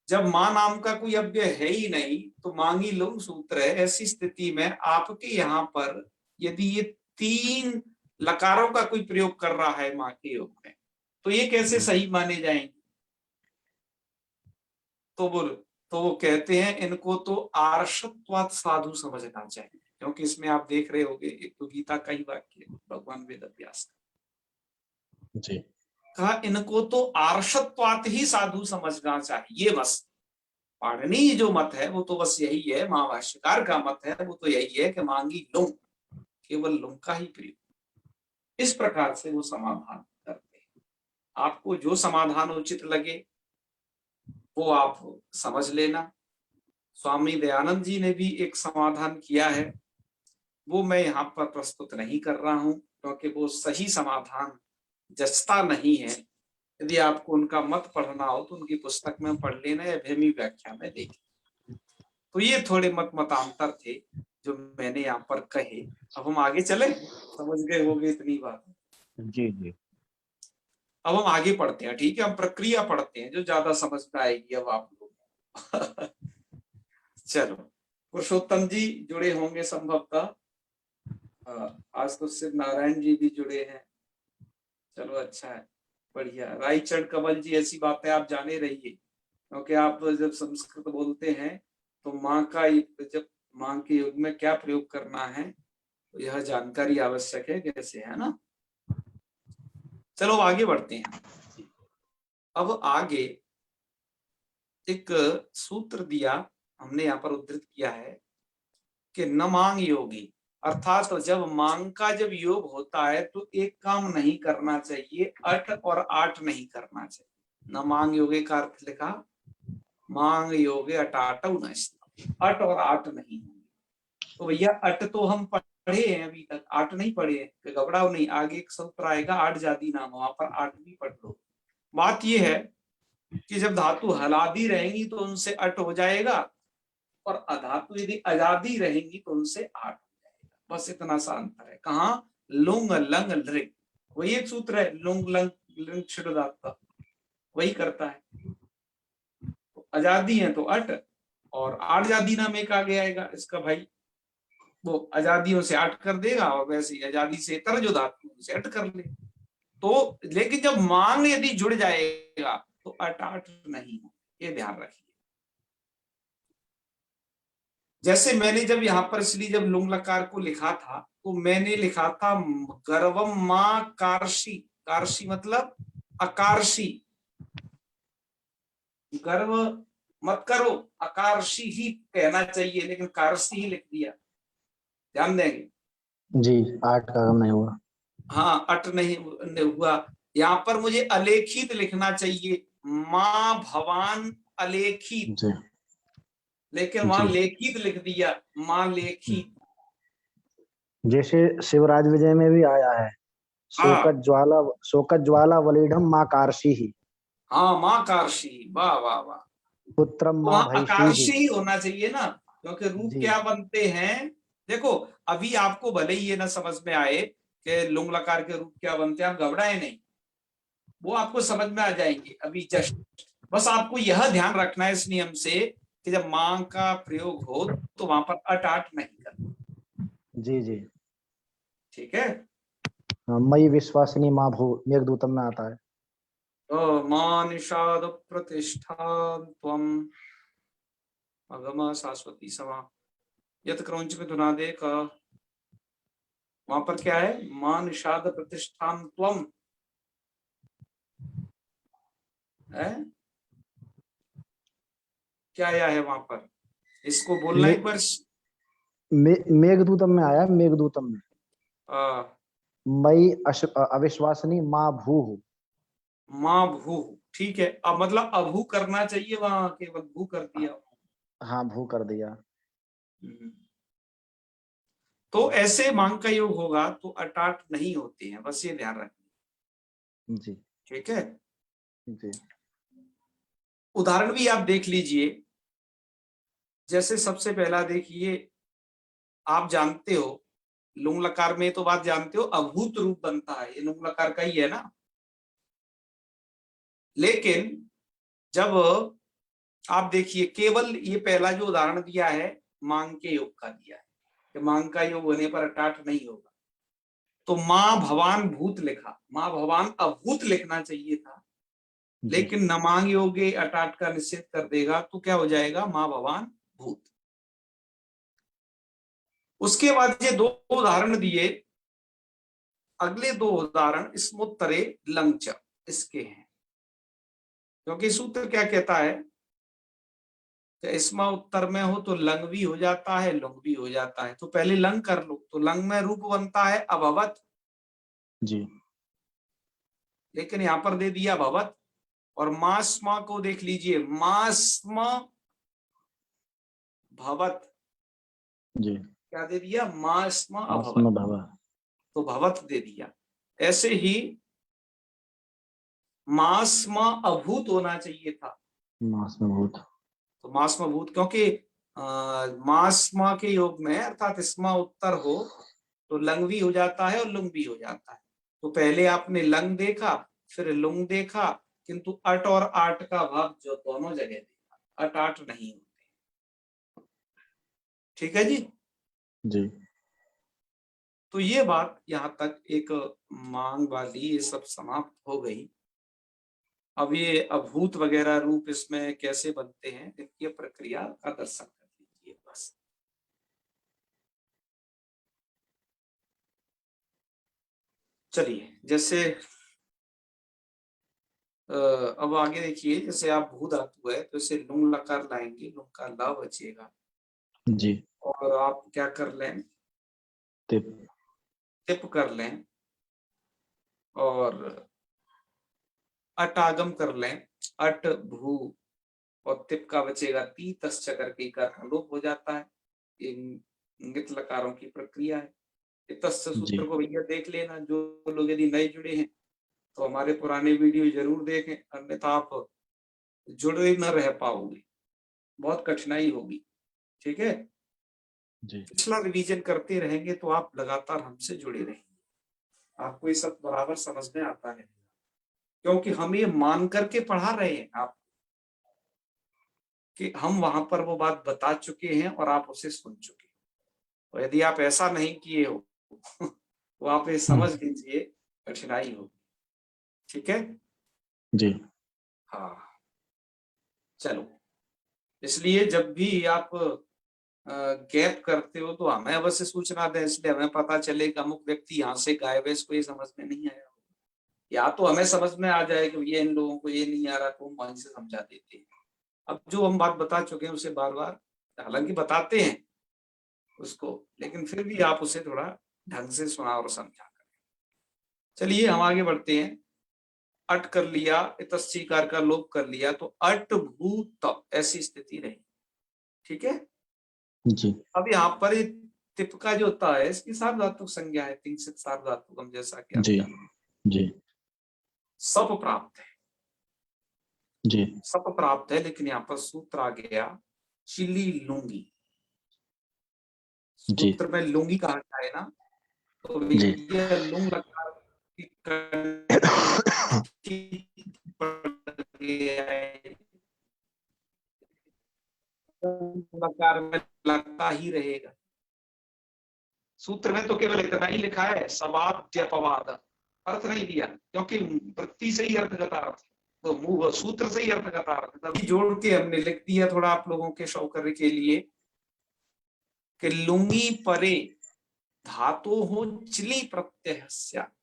जब मां नाम का कोई अव्यय है ही नहीं तो मांगी लुंग सूत्र है। ऐसी स्थिति में आपके यहाँ पर यदि ये 3 लकारों का कोई प्रयोग कर रहा है मां के योग में तो ये कैसे सही माने जाएंगे? तो वो कहते हैं इनको तो आर्षत्वात् साधु समझना चाहिए, क्योंकि इसमें आप देख रहे होंगे एक तो गीता का ही वाक्य है, भगवान वेद व्यास जी कहा इनको तो आर्षत्वात् ही साधु समझना चाहिए। बस पाणिनि जो मत है वो तो बस यही है, महाभाष्यकार का मत है वो तो यही है कि मांगी लुंग, केवल लुंग का ही प्रयोग। इस प्रकार से वो समाधान करते हैं। आपको जो समाधान उचित लगे वो आप समझ लेना। स्वामी दयानंद जी ने भी एक समाधान किया है, वो मैं यहाँ पर प्रस्तुत नहीं कर रहा हूं क्योंकि वो सही समाधान जचता नहीं है। यदि आपको उनका मत पढ़ना हो तो उनकी पुस्तक में पढ़ लेना या भैमी व्याख्या में देखें। तो ये थोड़े मतांतर थे जो मैंने यहाँ पर कहे। अब हम आगे चले, समझ गए होंगे इतनी बात। जी जी अब हम आगे पढ़ते हैं, ठीक है, हम प्रक्रिया पढ़ते हैं जो ज्यादा समझ में आएगी अब आप लोग। चलो, पुरुषोत्तम जी जुड़े होंगे संभवतः। आज तो सिर्फ नारायण जी भी जुड़े हैं। चलो अच्छा है, बढ़िया। रायचंद कमल जी, ऐसी बातें आप जाने रहिए, क्योंकि आप जब संस्कृत बोलते हैं तो माँ का जब माँ के युग में क्या प्रयोग करना है तो यह जानकारी आवश्यक है, कैसे, है ना। चलो आगे बढ़ते हैं। अब आगे एक सूत्र दिया हमने यहाँ पर उद्धृत किया है कि न मांग योगी, अर्थात तो जब मांग का जब योग होता है तो एक काम नहीं करना चाहिए, अट और आठ नहीं करना चाहिए। न मांग योगे का अर्थ लिखा, मांग योगे अटाट न, अट और आठ नहीं। तो भैया अट तो हम पढ़े हैं अभी तक, आठ नहीं पढ़े हैं, घबराओ नहीं, आगे एक सूत्र आएगा आठ जाति नाम, वहां पर आठ भी पढ़ लो। बात यह है कि जब धातु हलादी रहेंगी तो उनसे अट हो जाएगा, और अधातु यदि आजादी रहेंगी तो उनसे आठ हो जाएगा। बस इतना सा अंतर है। कहाँ? लुंग लंग लृग, वही एक सूत्र है, लुंग लंग लृग छिड़दाता, वही करता है। तो आजादी है तो अट, और आठ जादी नाम एक आगे आएगा इसका भाई, वो आजादियों से अट कर देगा, और वैसे ही आजादी से इतर जो धातु उनसे अट कर ले। तो लेकिन जब मांग यदि जुड़ जाएगा तो अट आठ नहीं हो, ये ध्यान रखिए। जैसे मैंने जब यहाँ पर इसलिए जब लुंग लकार को लिखा था तो मैंने लिखा था गर्वम मां कार्शी, कार्शी मतलब अकारशी, गर्व मत करो, अकारशी ही कहना चाहिए लेकिन कारशी ही लिख दिया, ध्यान देंगे। जी 8 का गम नहीं हुआ। हाँ, अट नहीं हुआ। यहाँ पर मुझे अलेखित लिखना चाहिए, मां भवान अलेखित, जी लेकिन जी वहां लेखित लिख दिया, मां लेखित। जैसे शिवराज विजय में भी आया है, हाँ शोकत ज्वाला वलीढ़म माँ कार्षी ही, हाँ, मां कार्शी, वाह वाह वाह। पुत्रम तो माँ वहां भैषी ही। आकार्षी ही होना चाहिए ना, क्योंकि रूप जी क्या बनते हैं। देखो, अभी आपको भले ही ये ना समझ में आए कि लुंग लकार के रूप क्या बनते हैं, आप घबराए नहीं, वो आपको समझ में आ जाएंगे अभी जस्ट। बस आपको यह ध्यान रखना है इस नियम से कि जब मां का प्रयोग हो तो वहां पर अट आट नहीं करना, जी जी ठीक है। हाँ, मई विश्वासिनी माँ भू मेघदूतम में आता है। तो मां निषाद प्रतिष्ठान त्वम अगम शाश्वती समा, यत क्रौंच में धुना दे का। वहां पर क्या है, मान निषाद प्रतिष्ठान त्वम है, क्या आया है वहां पर, इसको बोलना एक बार। मेघदूतम में आया, मेघदूतम में आ, मई अविश्वासनी माँ भू। माँ भू, ठीक है। अब मतलब अभू करना चाहिए, वहां केवल भू कर दिया। हाँ भू कर दिया। हम्म। तो ऐसे मांग का योग होगा तो अटाट नहीं होते हैं, बस ये ध्यान रखना, जी ठीक है। जी उदाहरण भी आप देख लीजिए, जैसे सबसे पहला देखिए, आप जानते हो लुंग लकार में तो बात जानते हो, अभूत रूप बनता है, ये लुंग लकार का ही है ना। लेकिन जब आप देखिए, केवल ये पहला जो उदाहरण दिया है मांग के योग का दिया है, कि मांग का योग होने पर अटाट नहीं होगा, तो मां भवान भूत लिखा, मां भवान अभूत लिखना चाहिए था, जी लेकिन न मांग योगे अटाट का निषेध कर देगा, तो क्या हो जाएगा, मां भवान भूत। उसके बाद ये दो उदाहरण दिए, अगले दो उदाहरण स्मोत्तरे लंच इसके हैं, क्योंकि सूत्र क्या कहता है कि इसमें उत्तर में हो तो लंग भी हो जाता है, लुंग भी हो जाता है, तो पहले लंग कर लो, तो लंग में रूप बनता है अभवत, जी लेकिन यहां पर दे दिया भवत। और मास्मा को देख लीजिए, मास्म भवत, जी क्या दे दिया, मास्म आसम अभवत, भवा। तो भवत दे दिया। ऐसे ही मास्म अभूत होना चाहिए था, मास में भूत। तो मास्म भूत, क्योंकि मास्मा के योग में अर्थात इसमा उत्तर हो तो लंग भी हो जाता है और लुंग भी हो जाता है, तो पहले आपने लंग देखा फिर लुंग देखा, किंतु अट और आट का भाव जो दोनों जगह देखा, अट आट नहीं होते, ठीक है जी। जी तो ये बात यहां तक एक मांग वाली ये सब समाप्त हो गई। अब ये अभूत वगैरह रूप इसमें कैसे बनते हैं, इनकी प्रक्रिया का दर्शन कर लीजिए बस। चलिए, जैसे अब आगे देखिए, जैसे आप भू धातु है तो इसे लुंग लकार लाएंगे, लुंग का ला बचेगा, जी और आप क्या कर लें, तिप। टिप कर लें, और अट आगम कर लें, अट भू, और तिप का बचेगा ती, तस् करके का लोप हो जाता है। ये इंगित लकारों की प्रक्रिया है। ये तस्य जी सूत्र को भैया देख लेना, जो लोग यदि नए जुड़े हैं तो हमारे पुराने वीडियो जरूर देखें, अन्यथा आप जुड़े न रह पाओगे, बहुत कठिनाई होगी, ठीक है। जी पिछला रिवीजन करते रहेंगे तो आप लगातार हमसे जुड़े रहेंगे, आपको ये सब बराबर समझ में आता है, क्योंकि हम ये मान करके पढ़ा रहे हैं आप, कि हम वहां पर वो बात बता चुके हैं और आप उसे सुन चुके हैं। तो यदि आप ऐसा नहीं किए हो तो आप ये समझ लीजिए कठिनाई होगी, ठीक है। जी हाँ, चलो, इसलिए जब भी आप गैप करते हो तो हमें अवश्य सूचना दें, इसलिए हमें पता चले कि अमुक व्यक्ति यहाँ से गायब है, इसको ये समझ में नहीं आया, या तो हमें समझ में आ जाए कि ये इन लोगों को ये नहीं आ रहा तो हम वहीं से समझा देते हैं। अब जो हम बात बता चुके हैं उसे बार बार हालांकि बताते हैं उसको, लेकिन फिर भी आप उसे थोड़ा ढंग से सुना और समझा करें। चलिए हम आगे बढ़ते हैं। अट कर लिया, इतस्वीकार का लोप कर लिया, तो अट भूत ऐसी स्थिति रही, ठीक है। जी अब यहाँ पर तिप का जो होता है इसकी सार्वधातुक संज्ञा है, तिंसित सार्वधातुकम, जैसा कि आप जी जानते जी हैं। सप प्राप्त है, जी सप प्राप्त है, लेकिन यहाँ पर सूत्र आ गया चिली लुंगी, जी सूत्र में लुंगी कहा जाए ना, तो जी ये लुंग लकार की लकार में लगता ही रहेगा। सूत्र में तो केवल इतना ही लिखा है, सवाद्यपवाद, अर्थ नहीं दिया, क्योंकि वृत्ति से ही अर्थगत अर्थ, तो मुंह सूत्र से ही अर्थगत अर्थ, तभी जोड़ के हमने लिख दिया थोड़ा आप लोगों के शौकर्य के लिए कि लुंगी परे धातो हो चिली प्रत्यय स्यात्।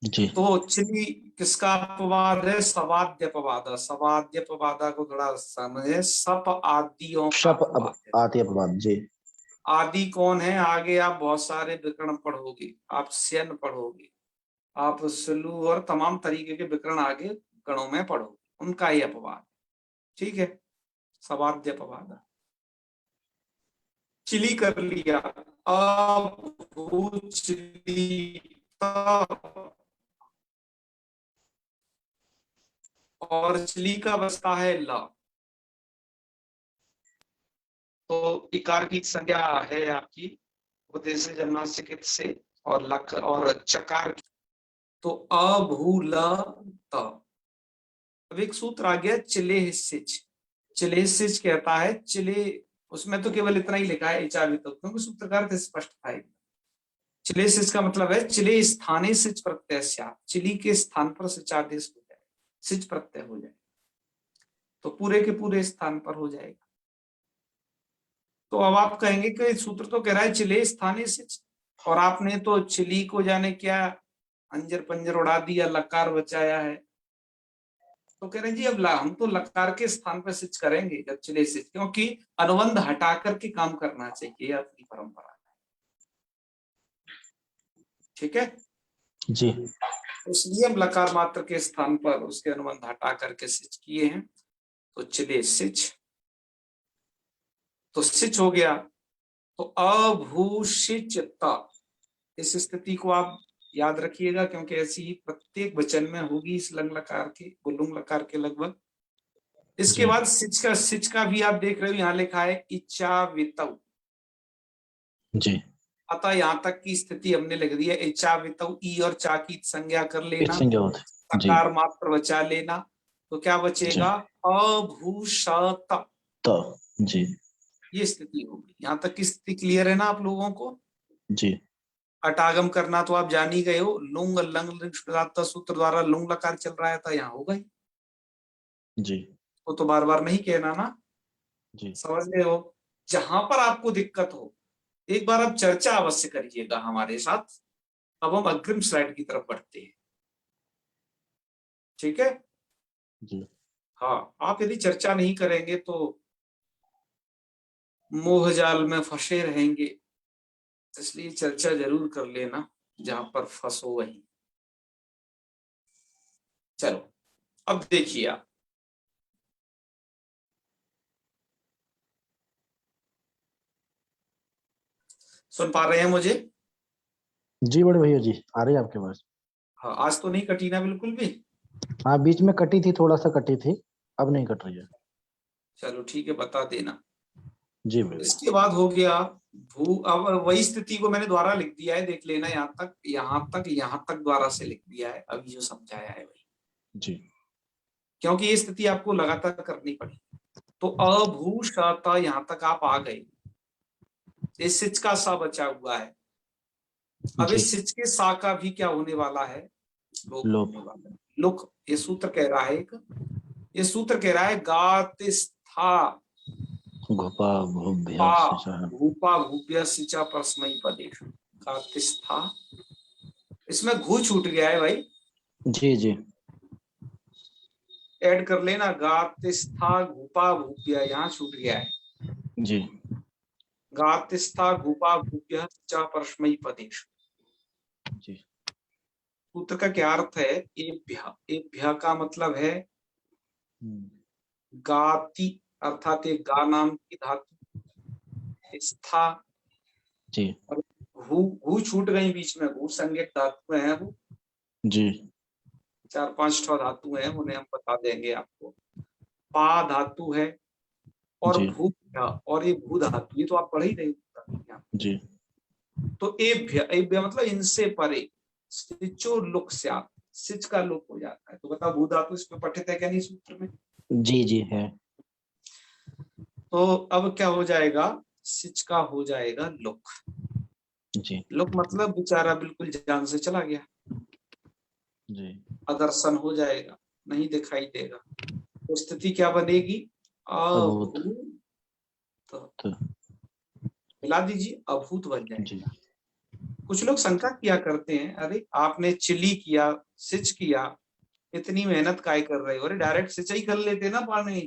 जी। तो चिली किसका अपवाद है? सवाद्यपवाद। सवाद्यपवादा को थोड़ा समझे, सप आदियों का शप अब अपवाद है। आती अपवाद जी। आदि कौन है? आगे आप बहुत सारे विकर्ण पढ़ोगे, आप स्यन पढ़ोगे, आप सुलू और तमाम तरीके के विकर्ण आगे गणों में पढ़ोगे, उनका ही अपवाद। ठीक है, सवाद्य अपवाद। चिली कर लिया, और चिली का बसता है ल। तो इकार की संज्ञा है आपकी उपदेश जन्मासिक से, और लक और चकार की। तो अभूल त। अब एक सूत्र आ गया चिले हिस्सिच। चिले हिस्सिच कहता है चिले, उसमें तो केवल इतना ही लिखा है इचावित, क्योंकि सूत्रकार स्पष्ट था। चिले हिस्सिच का मतलब है चिले स्थाने सिच प्रत्यय स्यात्। चिली के स्थान पर सिचादेश हो जाए, सिच प्रत्यय हो जाए, तो पूरे के पूरे स्थान पर हो जाएगा। तो अब आप कहेंगे कि सूत्र तो कह रहा है चिले स्थाने सिच, और आपने तो चिली को जाने क्या अंजर पंजर उड़ा दिया, लकार बचाया है। तो कह रहे जी अब हम तो लकार के स्थान पर सिच करेंगे जब चिले सिच, क्योंकि अनुबंध हटा करके काम करना चाहिए, अपनी परंपरा है। ठीक है जी। इसलिए हम लकार मात्र के स्थान पर उसके अनुबंध हटा करके सिच किए हैं। तो चिले सिच, तो सिच हो गया। तो अभूषिचता, इस स्थिति को आप याद रखिएगा, क्योंकि ऐसी ही प्रत्येक वचन में होगी इस लंग लकार के, गुल्लुंग लकार के लगभग। इसके बाद सिच का भी आप देख रहे हो, यहाँ लिखा है इच्छा वितव। जी। अतः यहाँ तक की स्थिति हमने लिख दी है, इच्छा वितव, ई और चा की संज्ञा कर लेना, संज्ञा होती जी। सकार मात्र बचा लेना। तो क्या बचेगा? अभूषत। तो जी। ये स्थिति होगी। यहाँ तक की स्थिति क्लियर है ना आप लोगों को? जी। अटागम करना तो आप जान ही गए हो, लुंग लंग लिंग सूत्र द्वारा लुंग लकार चल रहा था, यहाँ होगा ही। जी। वो तो बार बार नहीं कहना ना, जी। समझ रहे हो? जहां पर आपको दिक्कत हो एक बार आप चर्चा अवश्य करिएगा हमारे साथ। अब हम अग्रिम स्लाइड की तरफ बढ़ते हैं। ठीक है, जी। हाँ, आप यदि चर्चा नहीं करेंगे तो मोह जाल में फंसे रहेंगे, इसलिए चर्चा जरूर कर लेना जहां पर फंसो वहीं। चलो अब देखिए आप, सुन पा रहे हैं मुझे? जी बड़े भैया जी, आ रही है आपके पास? हाँ, आज तो नहीं कटी ना बिल्कुल भी? हाँ बीच में कटी थी, थोड़ा सा कटी थी, अब नहीं कट रही है। चलो ठीक है, बता देना। जी भैया। इसके बाद हो गया भू। अब वही स्थिति को मैंने द्वारा लिख दिया है, देख लेना, यहाँ तक यहाँ तक यहाँ तक द्वारा से लिख दिया है अभी जो समझाया है वही, जी। क्योंकि ये स्थिति आपको लगातार करनी पड़ी। तो अभूषता यहाँ तक आप आ गए, इस सिच का सा बचा हुआ है। अब जी। इस सिच के सा का भी क्या होने वाला है? लोप लोप। होने वाला है। लुक, ये सूत्र कह रहा है ये सूत्र कह रहा है गातिस्था घोपा भूभ्य पा सिंचा। भूपा भूप्य सिचा परस्मई पदेश। गातिस्था, इसमें घू छूट गया है भाई, जी। जी। ऐड कर लेना। गातिस्था घूपा भूप्य, यहाँ छूट गया है। जी। गातिस्था घूपा भूप्य सिचा परस्मई पदेश। जी। सूत्र का क्या अर्थ है? एभ्य, एभ्य का मतलब है गाति, अर्थात एक गा नाम की धातु, स्था, जी। और हु छूट गई बीच में, भू संज्ञक धातु है वो, जी। 4-5 ठो धातु है, उन्हें हम बता देंगे आपको। पा धातु है, और जी। भू, और ये भू धातु, ये तो आप पढ़ ही रहे हो। जी। तो एभ्य, एभ्य मतलब इनसे परे। सिचो लुक स्यात्, सिच का लुक हो जाता है। तो बताओ भू धातु इसमें पठित है क्या नहीं सूत्र में? जी। जी है। तो अब क्या हो जाएगा? सिच का हो जाएगा लुक। जी। लुक मतलब बेचारा बिल्कुल जान से चला गया, जी। अदर्शन हो जाएगा, नहीं दिखाई देगा। तो स्थिति क्या बनेगी? अभूत। अभूत। तो मिला दीजिए, अभूत बन जाएगा। जी कुछ लोग शंका किया करते हैं, अरे आपने चिली किया, सिच किया, इतनी मेहनत काय कर रहे हो, अरे डायरेक्ट सिंचाई कर लेते ना पानी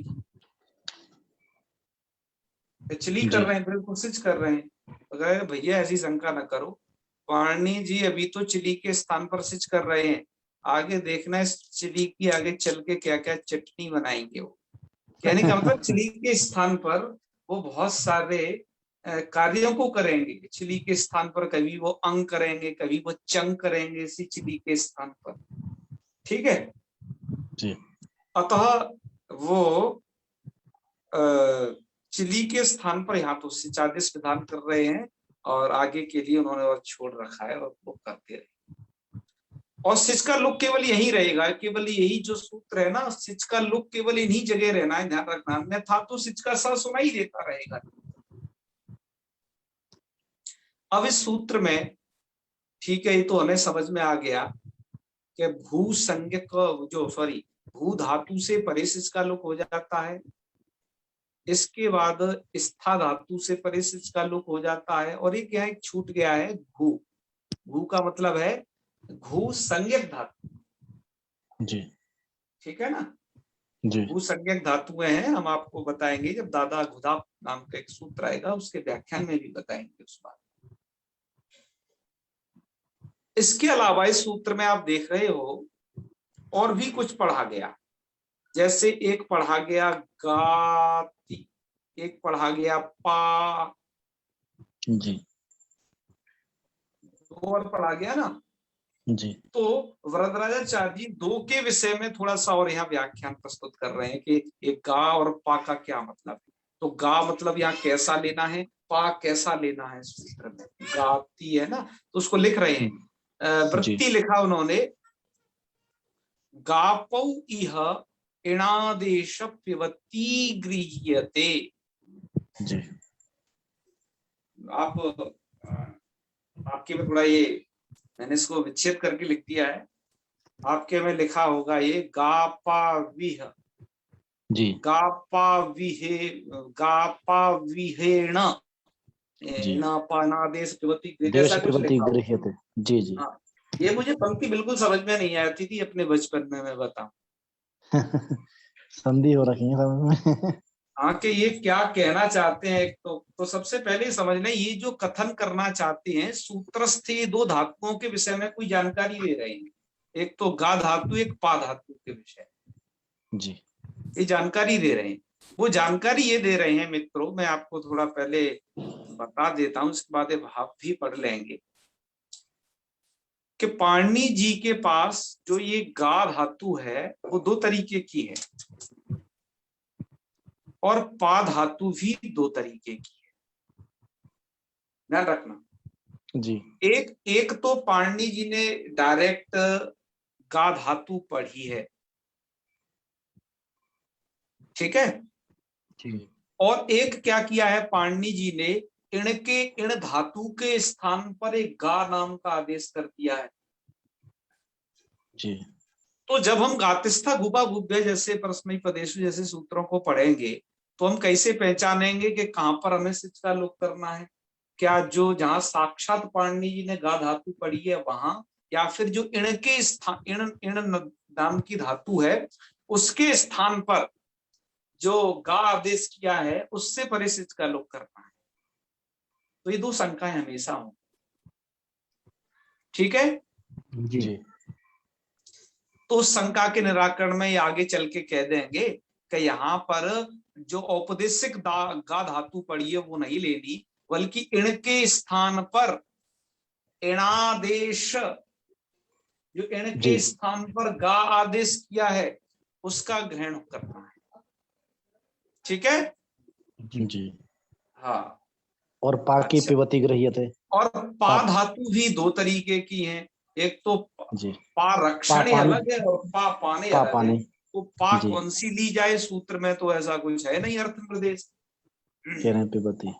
जी, चिली कर जी रहे हैं फिर तो सिच कर रहे हैं। अगर भैया ऐसी शंका न करो, पानी जी अभी तो चिली के स्थान पर सिच कर रहे हैं, आगे देखना है चिली की आगे चल के क्या क्या चटनी बनाएंगे वो। कहने का मतलब चिली के स्थान पर वो बहुत सारे कार्यों को करेंगे। चिली के स्थान पर कभी वो अंग करेंगे, कभी वो चंग करेंगे इसी चिली के स्थान पर, ठीक है। जी अतः वो चिली के स्थान पर यहाँ तो सिंचादेश विधान कर रहे हैं और आगे के लिए उन्होंने और छोड़ रखा है और वो करते रहे। और सिच का लुक केवल यही रहेगा, केवल यही जो सूत्र है ना, सिच का लुक केवल इन्हीं जगह रहना है, ध्यान रखना। अन्यथा तो सिच का सा सुनाई देता रहेगा। अब इस सूत्र में, ठीक है, ये तो हमें समझ में आ गया कि भू संज्ञक जो सॉरी भू धातु से परे सिच का लुक हो जाता है। इसके बाद स्था धातु से परे सिच का लुक हो जाता है। और एक यहाँ एक छूट गया है, घू। घू का मतलब है घू संज्ञक धातु, जी ठीक है ना। जी घू संज्ञक धातुएं हैं, हम आपको बताएंगे जब दादा घुदा नाम का एक सूत्र आएगा उसके व्याख्यान में भी बताएंगे उस बात। इसके अलावा इस सूत्र में आप देख रहे हो और भी कुछ पढ़ा गया। जैसे एक पढ़ा गया गाती, एक पढ़ा गया पा, जी और पढ़ा गया ना। जी तो वरदराजाचार्य जी दो के विषय में थोड़ा सा और यहाँ व्याख्यान प्रस्तुत कर रहे हैं कि ये गा और पा का क्या मतलब है। तो गा मतलब यहाँ कैसा लेना है, पा कैसा लेना है। सूत्र में गाती है ना, तो उसको लिख रहे हैं, वृत्ति लिखा उन्होंने, गापौ इह इणादेश पिबती गृह्यते। जी आप आपके में थोड़ा ये मैंने इसको विच्छेद करके लिख दिया है, आपके में लिखा होगा ये गापा विह, जी गापा विहे, गापा विहेण, जी नादेश पिबती देश जैसा कुछ पिबती लिखा होगा। गृह्यते। जी जी हाँ, ये मुझे पंक्ति बिल्कुल समझ में नहीं आती थी अपने बचपन में, मैं बताऊं। संधि हो रखी है समझ में। हाँ, कि ये क्या कहना चाहते हैं। एक तो सबसे पहले समझना, ये जो कथन करना चाहते हैं सूत्रस्थ, ये दो धातुओं के विषय में कोई जानकारी दे रहे हैं। एक तो गा धातु, एक पा धातु के विषय जी ये जानकारी दे रहे हैं। वो जानकारी ये दे रहे हैं मित्रों, मैं आपको थोड़ा पहले बता देता हूं, इसके बाद भाव भी पढ़ लेंगे कि पाणिनि जी के पास जो ये गा धातु है वो दो तरीके की है और पा धातु भी दो तरीके की है, ध्यान रखना। जी एक तो पाणिनि जी ने डायरेक्ट गा धातु पढ़ी है, ठीक है। ठीक और एक क्या किया है पाणिनि जी ने, इण धातु के स्थान पर एक गा नाम का आदेश कर दिया है। जी तो जब हम गातिस्था गुबा गुब्य जैसे परस्मयी पदेशु जैसे सूत्रों को पढ़ेंगे तो हम कैसे पहचानेंगे कि कहां पर हमें सिच का लोप करना है। क्या जो जहां साक्षात पाणिनि जी ने गा धातु पढ़ी है वहां, या फिर जो इण के स्थान इण नाम की धातु है उसके स्थान पर जो गा आदेश किया है उससे परे सिच का लोप करना है। तो ये दो शंकाएं हमेशा हों, ठीक है जी जी तो उस शंका के निराकरण में ये आगे चल के कह देंगे कि यहाँ पर जो औपदेशिक गा धातु पड़ी है वो नहीं लेनी, बल्कि इण के स्थान पर इणादेश, जो इण के स्थान पर गा आदेश किया है उसका ग्रहण करना है, ठीक है। जी हाँ, और पा की अच्छा। पिबती गृह्यते। और पा धातु भी दो तरीके की हैं, एक तो जी पा रक्षण अलग है और पा पाने पा अलग है। पानी तो पा जी कौन सी ली जाए, सूत्र में तो ऐसा कुछ है नहीं अर्थ निर्देश, कह रहे हैं पिबती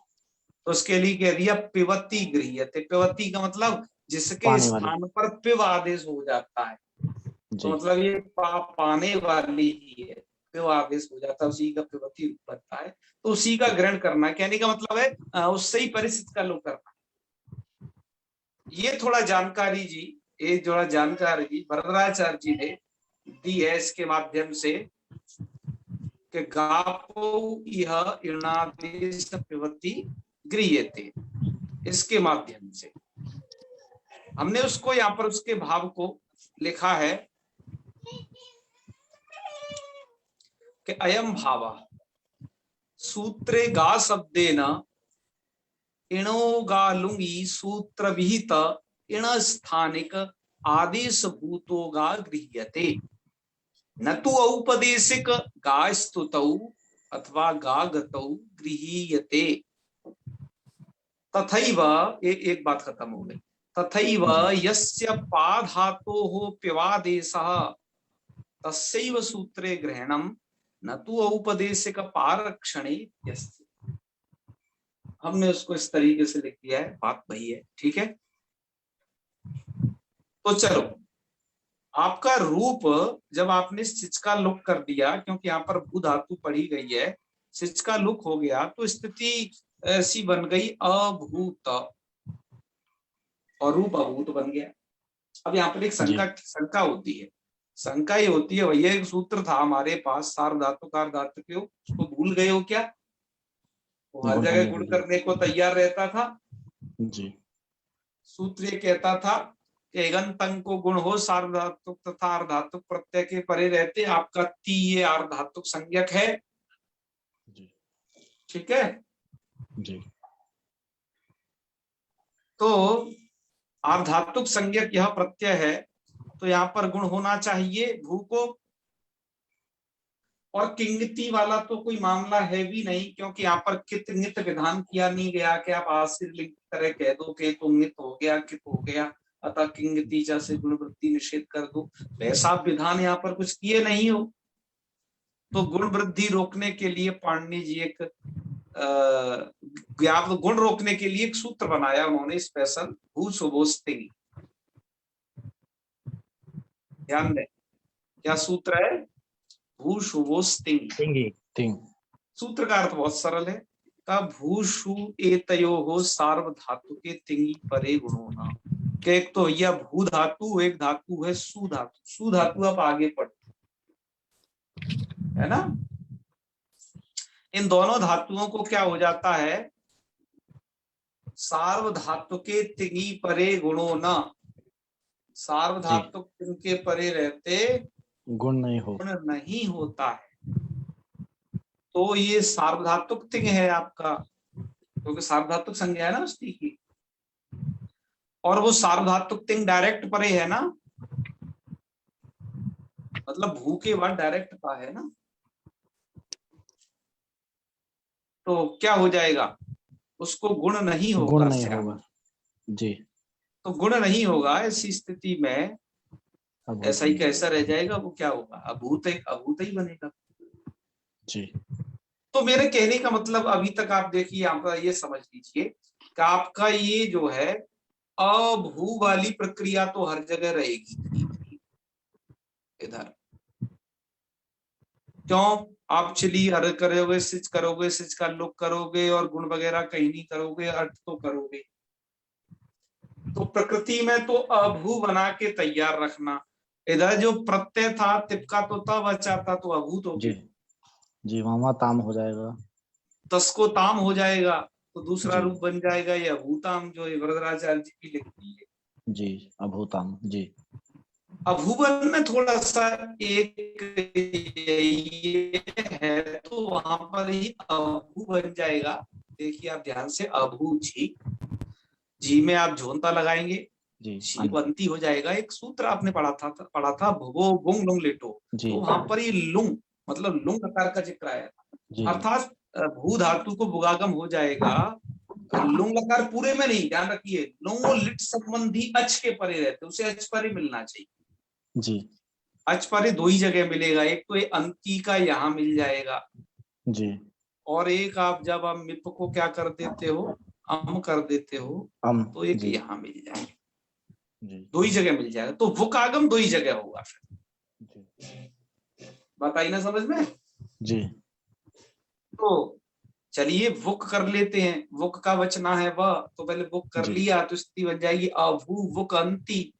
तो उसके लिए कह दिया पिबती गृह्यते। पिबती का मतलब जिसके पाने वाली। स्थान पर पिव आदेश हो जाता है, जी तो मतलब ये पा पाने वाली ही है। वो आवेश हो जाता है, उसी का प्रवृत्ति रूप बनता है। तो उसी का ग्रहण करना, कहने का मतलब है उससे ही परिस्थिति का लोक करना। ये थोड़ा जानकारी जी, ये थोड़ा जानकारी वरदराचार्य जी ने दी है इसके माध्यम से कि गापो यह इणादेश प्रवृत्ति गृह्यते, इसके माध्यम से हमने उसको यहाँ पर उसके भाव को लिखा है कि अयम भाव सूत्रे गा शब्देन इणो गा लुंगी सूत्र विहित इण स्थानिक आदेश भूतो गा गृह्यते, न तो औपदेशिक गा स्तुतौ अथवा गा गतौ गृह्यते। तथैव एक बात खत्म हो गई। तथैव यस्य पा धातोः प्यवादेशः तस्यैव सूत्रे ग्रहणम न तो औपदेशिक पारक्षणे यस्य। हमने उसको इस तरीके से लिख दिया है, बात वही है, ठीक है। तो चलो, आपका रूप जब आपने सिच का लुक कर दिया, क्योंकि यहाँ पर भू धातु पढ़ी गई है, सिच का लुक हो गया तो स्थिति ऐसी बन गई अभूत, और रूप अभूत बन गया। अब यहाँ पर एक शंका होती है, शंका ये होती है, भैया एक सूत्र था हमारे पास सार्वधातुकार धातु के, उसको भूल गए हो क्या? वो हर जगह गुण करने को तैयार रहता था जी। सूत्र ये कहता था कि एगंतंग को गुण हो सार्वधातुक तथा अर्धातुक प्रत्यय के परे रहते, आपका ती ये अर्धातुक संज्ञक है जी। ठीक है जी। तो अर्धातुक संज्ञक यह प्रत्यय है, तो यहाँ पर गुण होना चाहिए भू को। और किंगति वाला तो कोई मामला है भी नहीं, क्योंकि यहाँ पर कित नित विधान किया नहीं गया कि आप आश्रित लिंग की तरह कह दो कि तो नित हो गया कित हो गया, अतः किंगति से गुण वृद्धि निषेध कर दो, वैसा विधान यहाँ पर कुछ किए नहीं हो। तो गुण वृद्धि रोकने के लिए पाणिनि जी एक गुण रोकने के लिए एक सूत्र बनाया उन्होंने स्पेशल, भू शुभोस्तिंग। ध्यान दें, क्या सूत्र है? भू शुभोस्तिंग। सूत्र का अर्थ बहुत सरल है, का भूषु एतयो हो सार्वधातु के तिंगी परे गुणों। एक तो यह भू धातु, एक धातु है सु धातु। सु धातु आप आगे पढ़ो, है ना। इन दोनों धातुओं को क्या हो जाता है? सार्वधातु के तिंगी परे गुणों न, सार्वधातुक तिंग के परे रहते गुण नहीं होता है। तो ये सार्वधातुक तिंग है आपका, क्योंकि सार्वधातुक संज्ञा है ना उसकी की, और वो सार्वधातुक तिंग डायरेक्ट परे है ना, मतलब भू के बाद डायरेक्ट पा है ना, तो क्या हो जाएगा? उसको गुण नहीं होगा, गुण नहीं होगा जी। तो गुण नहीं होगा, ऐसी स्थिति में ऐसा ही कैसा रह जाएगा? वो क्या होगा? अभूत ही बनेगा जी। तो मेरे कहने का मतलब अभी तक आप देखिए, यहाँ पर ये समझ लीजिए कि आपका ये जो है अभू वाली प्रक्रिया तो हर जगह रहेगी इधर। क्यों? आप चली हर करोगे, सिच करोगे, सिच का लुक करोगे और गुण वगैरह कहीं नहीं करोगे, अर्थ तो करोगे। तो प्रकृति में तो अभू बना के तैयार रखना। इधर जो प्रत्यय था तिपका तो तब बचाता, तो अभूत हो गया जी। मामा ताम हो जाएगा, तस को ताम हो जाएगा, तो दूसरा रूप बन जाएगा ये अभूताम, जो वरदराचार्य जी की लिखती है जी। अभूताम जी। अभुवन में थोड़ा सा एक ये है, तो वहां पर ही अभू बन जाएगा। देखिए आप ध्यान से, अभू जी में आप झोंता लगाएंगे जी बनती हो जाएगा। एक सूत्र आपने पढ़ा था भुवो बुंग लुंग लेटो, तो वहां पर ही लुंग मतलब लुंग आकार का जिक्र आया था, अर्थात भू धातु को बुगागम हो जाएगा। लुंग लकार पूरे में नहीं, ध्यान रखिए, लुंग और लिट संबंधी अच के परे रहते, उसे अच पर ही मिलना चाहिए जी। अच पर दो ही जगह मिलेगा, एक तो ये अंकी का यहाँ मिल जाएगा जी, और एक आप जब आप मिप को क्या कर देते हो, अम कर देते हो, तो एक यहाँ मिल जाएगा जी। दो ही जगह मिल जाएगा, तो वुकागम दो ही जगह होगा। फिर बात आई ना समझ में? जी तो चलिए वुक कर लेते हैं, वुक का बचना है वह, तो पहले वुक कर जी। लिया तो स्थिति बन जाएगी अभू वुक अंति।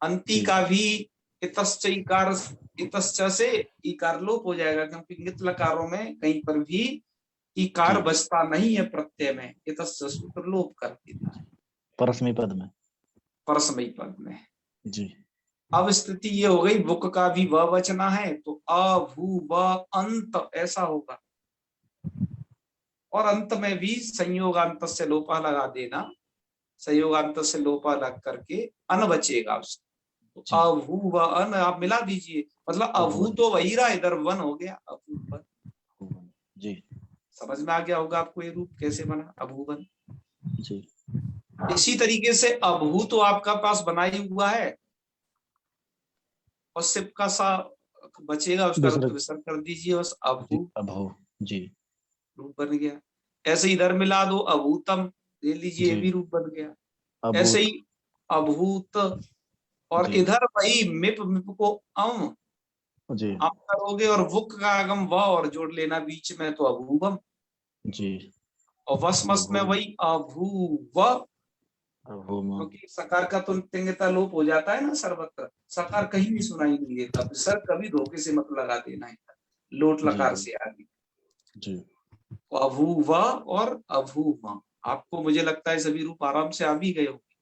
अंति जी। का भी इतश्च इकार, इतश्च से इकार लोप हो जाएगा, क्योंकि नित लकारों में कहीं पर भी इकार जी। बचता नहीं है प्रत्यय में, इतश्च सूत्र लोप कर देता है परस्मै पद में। परस्मयी पद में। जी अब स्थिति ये हो गई वुक का भी व बचना है तो अभू व अंत ऐसा होगा, और अंत में भी संयोगांत से लोपा लगा देना, संयोगांत से लोपा लग करके अन बचेगा उसका, तो जी। अभू व अन आप मिला दीजिए, मतलब अभू तो वही रहा, इधर वन हो गया अभूवन। जी समझ में आ गया होगा आपको ये रूप कैसे बना अभूवन। जी। इसी तरीके से अभू तो आपका पास बना ही हुआ है, और सिप का सा बचेगा, उसका रूप विसर्ग। विसर्ग कर दीजिए, बस जी अभू अभो। जी रूप बन गया। ऐसे इधर मिला दो अभूतम, ले लीजिए ये जी। भी रूप बन गया। ऐसे अभूत। ही अभूत, और जी इधर वही मिप, मिप को अम जी। आप करोगे, और वुक का आगम व और जोड़ लेना बीच में, तो अभूवम। जी। और वसमस में वही अभूव, अभूम। क्योंकि सकार का तो तिंगता लोप हो जाता है ना सर्वत्र, सकार कहीं भी सुनाई नहीं देता, सर कभी धोखे से मत लगा देना है लोट जी लकार जी। से आगे। जी तो अभूव और अभूव, आपको मुझे लगता है सभी रूप आराम से आ भी गए होंगे,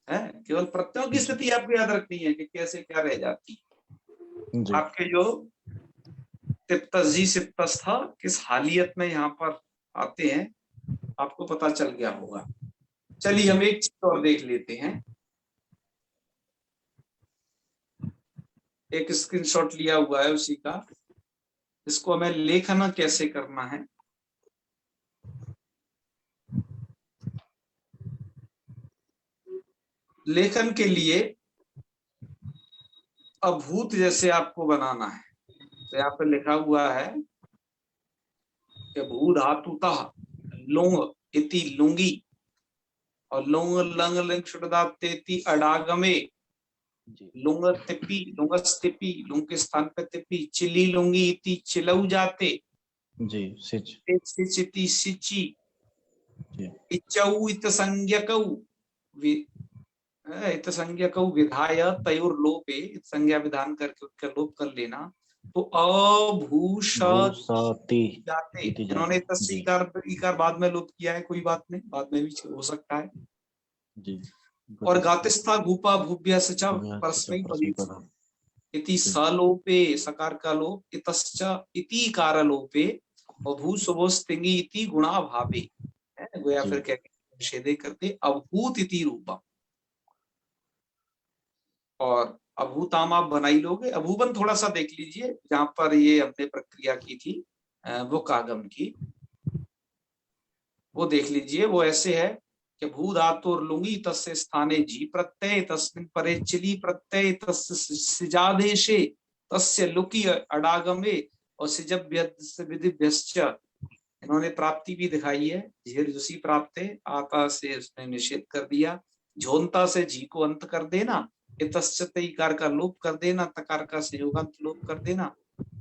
है केवल प्रत्ययों की स्थिति आपको याद रखनी है कि कैसे क्या रह जाती है। जी। आपके जो तिप्तजी सिप्तस्थ किस हालियत में यहाँ पर आते हैं आपको पता चल गया होगा। चलिए हम एक चीज और देख लेते हैं, एक स्क्रीनशॉट लिया हुआ है उसी का, इसको हमें लेखन कैसे करना है। लेखन के लिए अभूत जैसे आपको बनाना है, तो यहाँ पे लिखा हुआ है कि भू धातुतः लुंग इति लुंगी, और लुंग लंग लिंग शुद्धदातेति अडागमे, जी लुंग तिपी लुंगस तिपी, लुंग के स्थान पे तिपी, चिली लुंगी इति चिलऊ जाते, जी। सिच। सिचिति सिची, जी इचऊ इत संज्ञकऊ, इत संज्ञकऊ विधाय तयोर लोपे, इत संज्ञा विधान करके उसका लोप कर लेना, तो अभूषत भूसति जाते, इति इन्होंने जाते। जी इकार इकार बाद में लोप किया है, कोई बात नहीं, बाद में भी हो सकता है। जी। और गातिस्था भूपा भूभ्य सचा परस्मै परस्मै पदेति, पद। इति सलोपे सकार का लोप, इतश्च इति कार लोपे, और भू सुभोस्तिंगी इति गुणा भावे, गोया जी फिर क्या निषेधे करते अभूत इति रूपम, और अभूताम आप बनाई लोगे। अभूवन थोड़ा सा देख लीजिए, जहां पर ये हमने प्रक्रिया की थी वो कागम की, वो देख लीजिए। वो ऐसे है कि भू धातुर लुंगी तस्य स्थाने जी प्रत्यय, तस्मिन् परे चिली प्रत्यय, तस्य सिजादेशे तस्य लुकी अडागमे, और सिजभ्य विधिभ्यश्च, इन्होंने प्राप्ति भी दिखाई है, झेर जुसी प्राप्त आता से उसने निषेध कर दिया, झोंता से जी को अंत कर देना, इतश्च इकार का लोप कर देना, तकार का संयोगांत लोप कर देना,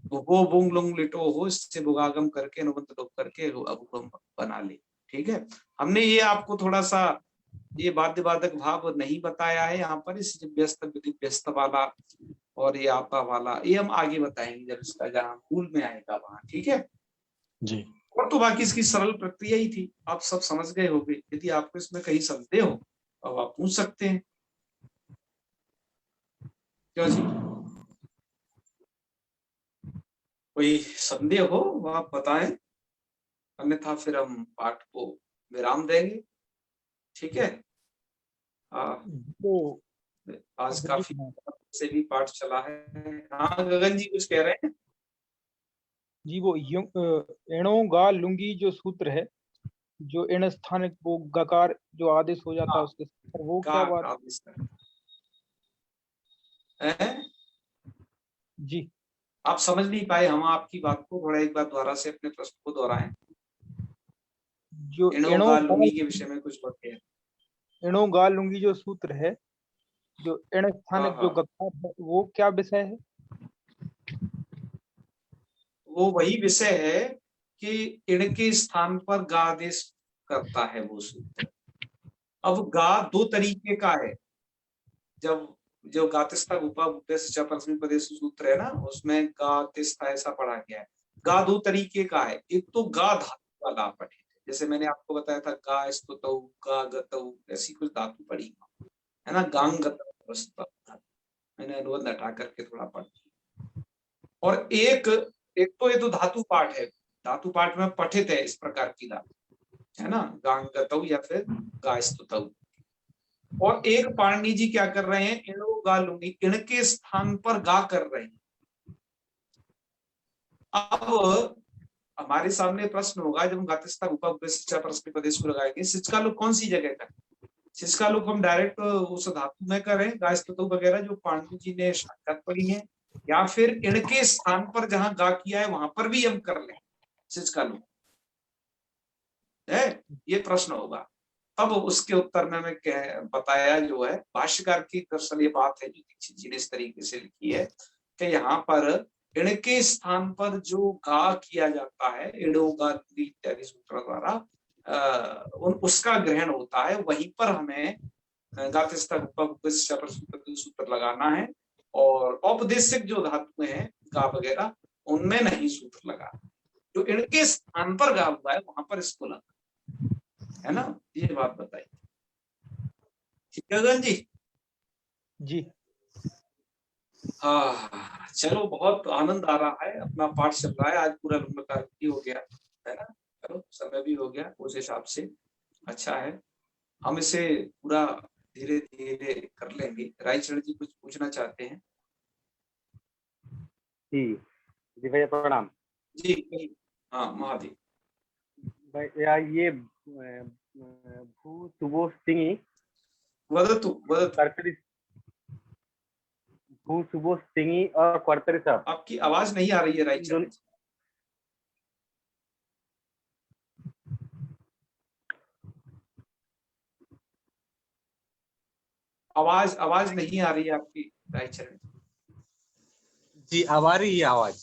भुगो बुंग लुंग लिटो हो, इससे भुगागम करके अनुबंध लोप करके अभुगम बना ले। ठीक है, हमने ये आपको थोड़ा सा ये बाध्य बाधक भाव नहीं बताया है यहाँ पर, इस व्यस्त विधि व्यस्त वाला और ये आता वाला ये हम आगे बताएंगे जब इसका जहाँ मूल में आएगा वहां। ठीक है, जी। और तो बाकी इसकी सरल प्रक्रिया ही थी, आप सब समझ गए होंगे। यदि आपको इसमें कहीं संदेह हो तो आप पूछ सकते हैं। क्यों जी, कोई संदेह हो वो आप बताएं, अन्यथा फिर हम पाठ को विराम देंगे। ठीक है, तो आज काफी से भी पाठ चला है। हाँ गगन जी कुछ कह रहे हैं। जी वो एणो गा लुंगी जो सूत्र है, जो एण स्थान वो गकार जो आदेश हो जाता है उसके पर, वो क्या बात है? जी आप समझ नहीं पाए हम आपकी बात को, थोड़ा एक बार दोबारा से अपने प्रश्न को दोहराएं। जो एणो गा लुंगी के विषय में कुछ बात है। एणो गा लुंगी जो सूत्र है, जो एण स्थान जो गकार है, वो क्या विषय है? वो वही विषय है कि इण के स्थान पर गा आदेश करता है वो सूत्र। अब गा दो तरीके का है। जब जो गातिस्था उपा पदेश सूत्र है ना, उसमें गातिस्था ऐसा पढ़ा गया है। गा दो तरीके का है। एक तो गा धातु वाला पढ़े, जैसे मैंने आपको बताया था गा स्तुतौ, गा गतौ, ऐसी कुछ धातु पढ़ी है ना, गांग गतौ, मैंने अनुबंध हटा करके थोड़ा पढ़। और एक तो ये तो धातु पाठ है, धातु पाठ में पठित है इस प्रकार की धातु, है ना, गांग गतौ या फिर गा स्तुतौ। और एक पाणिनि जी क्या कर रहे हैं, इणो गा लुंगी, इण के स्थान पर गा कर रहे हैं। अब हमारे सामने प्रश्न होगा, जब हम गातिस्था उपा पदेश को लगाएंगे, सिच का लोग कौन सी जगह करें? सिच का लोग हम डायरेक्ट उस धातु में करें, गा स्तुतौ वगैरह जो पाणिनि जी ने साक्षात पढ़ी है, या फिर इण के स्थान पर जहां गा किया है वहां पर भी हम कर लें सिच का लोग है, ये प्रश्न होगा। अब उसके उत्तर में मैं बताया जो है, भाष्यकार की दरअसल ये बात है जो दीक्षित जी ने इस तरीके से लिखी है कि यहाँ पर इण के स्थान पर जो गा किया जाता है, इणो गा इत्यादि सूत्र द्वारा उसका ग्रहण होता है, वहीं पर हमें गातिस्था सूत्र लगाना है। और औपदेशिक जो धातुएं हैं गा वगैरह, उनमें नहीं सूत्र लगा। जो इण के स्थान पर गा हुआ है वहां पर इसको लगा, है ना, ये बात बताई। ठीक है गगन जी? हाँ, चलो, बहुत आनंद आ रहा है, अपना पाठ चल रहा है, आज पूरा लंबा हो गया है ना, चलो समय भी हो गया उस हिसाब से, अच्छा है। हम इसे पूरा धीरे धीरे कर लेंगे। रायचरण जी कुछ पूछना चाहते हैं? जी भैया प्रणाम। जी हाँ महादेव भैया, ये भू सुबो स्तिंगी वदतु कर्तरी, भू सुबो स्तिंगी और कर्तरी सब। आपकी आवाज नहीं आ रही है रायचरण जी। आवाज नहीं आ रही है आपकी रायचरण जी। अब आ रही है आवाज?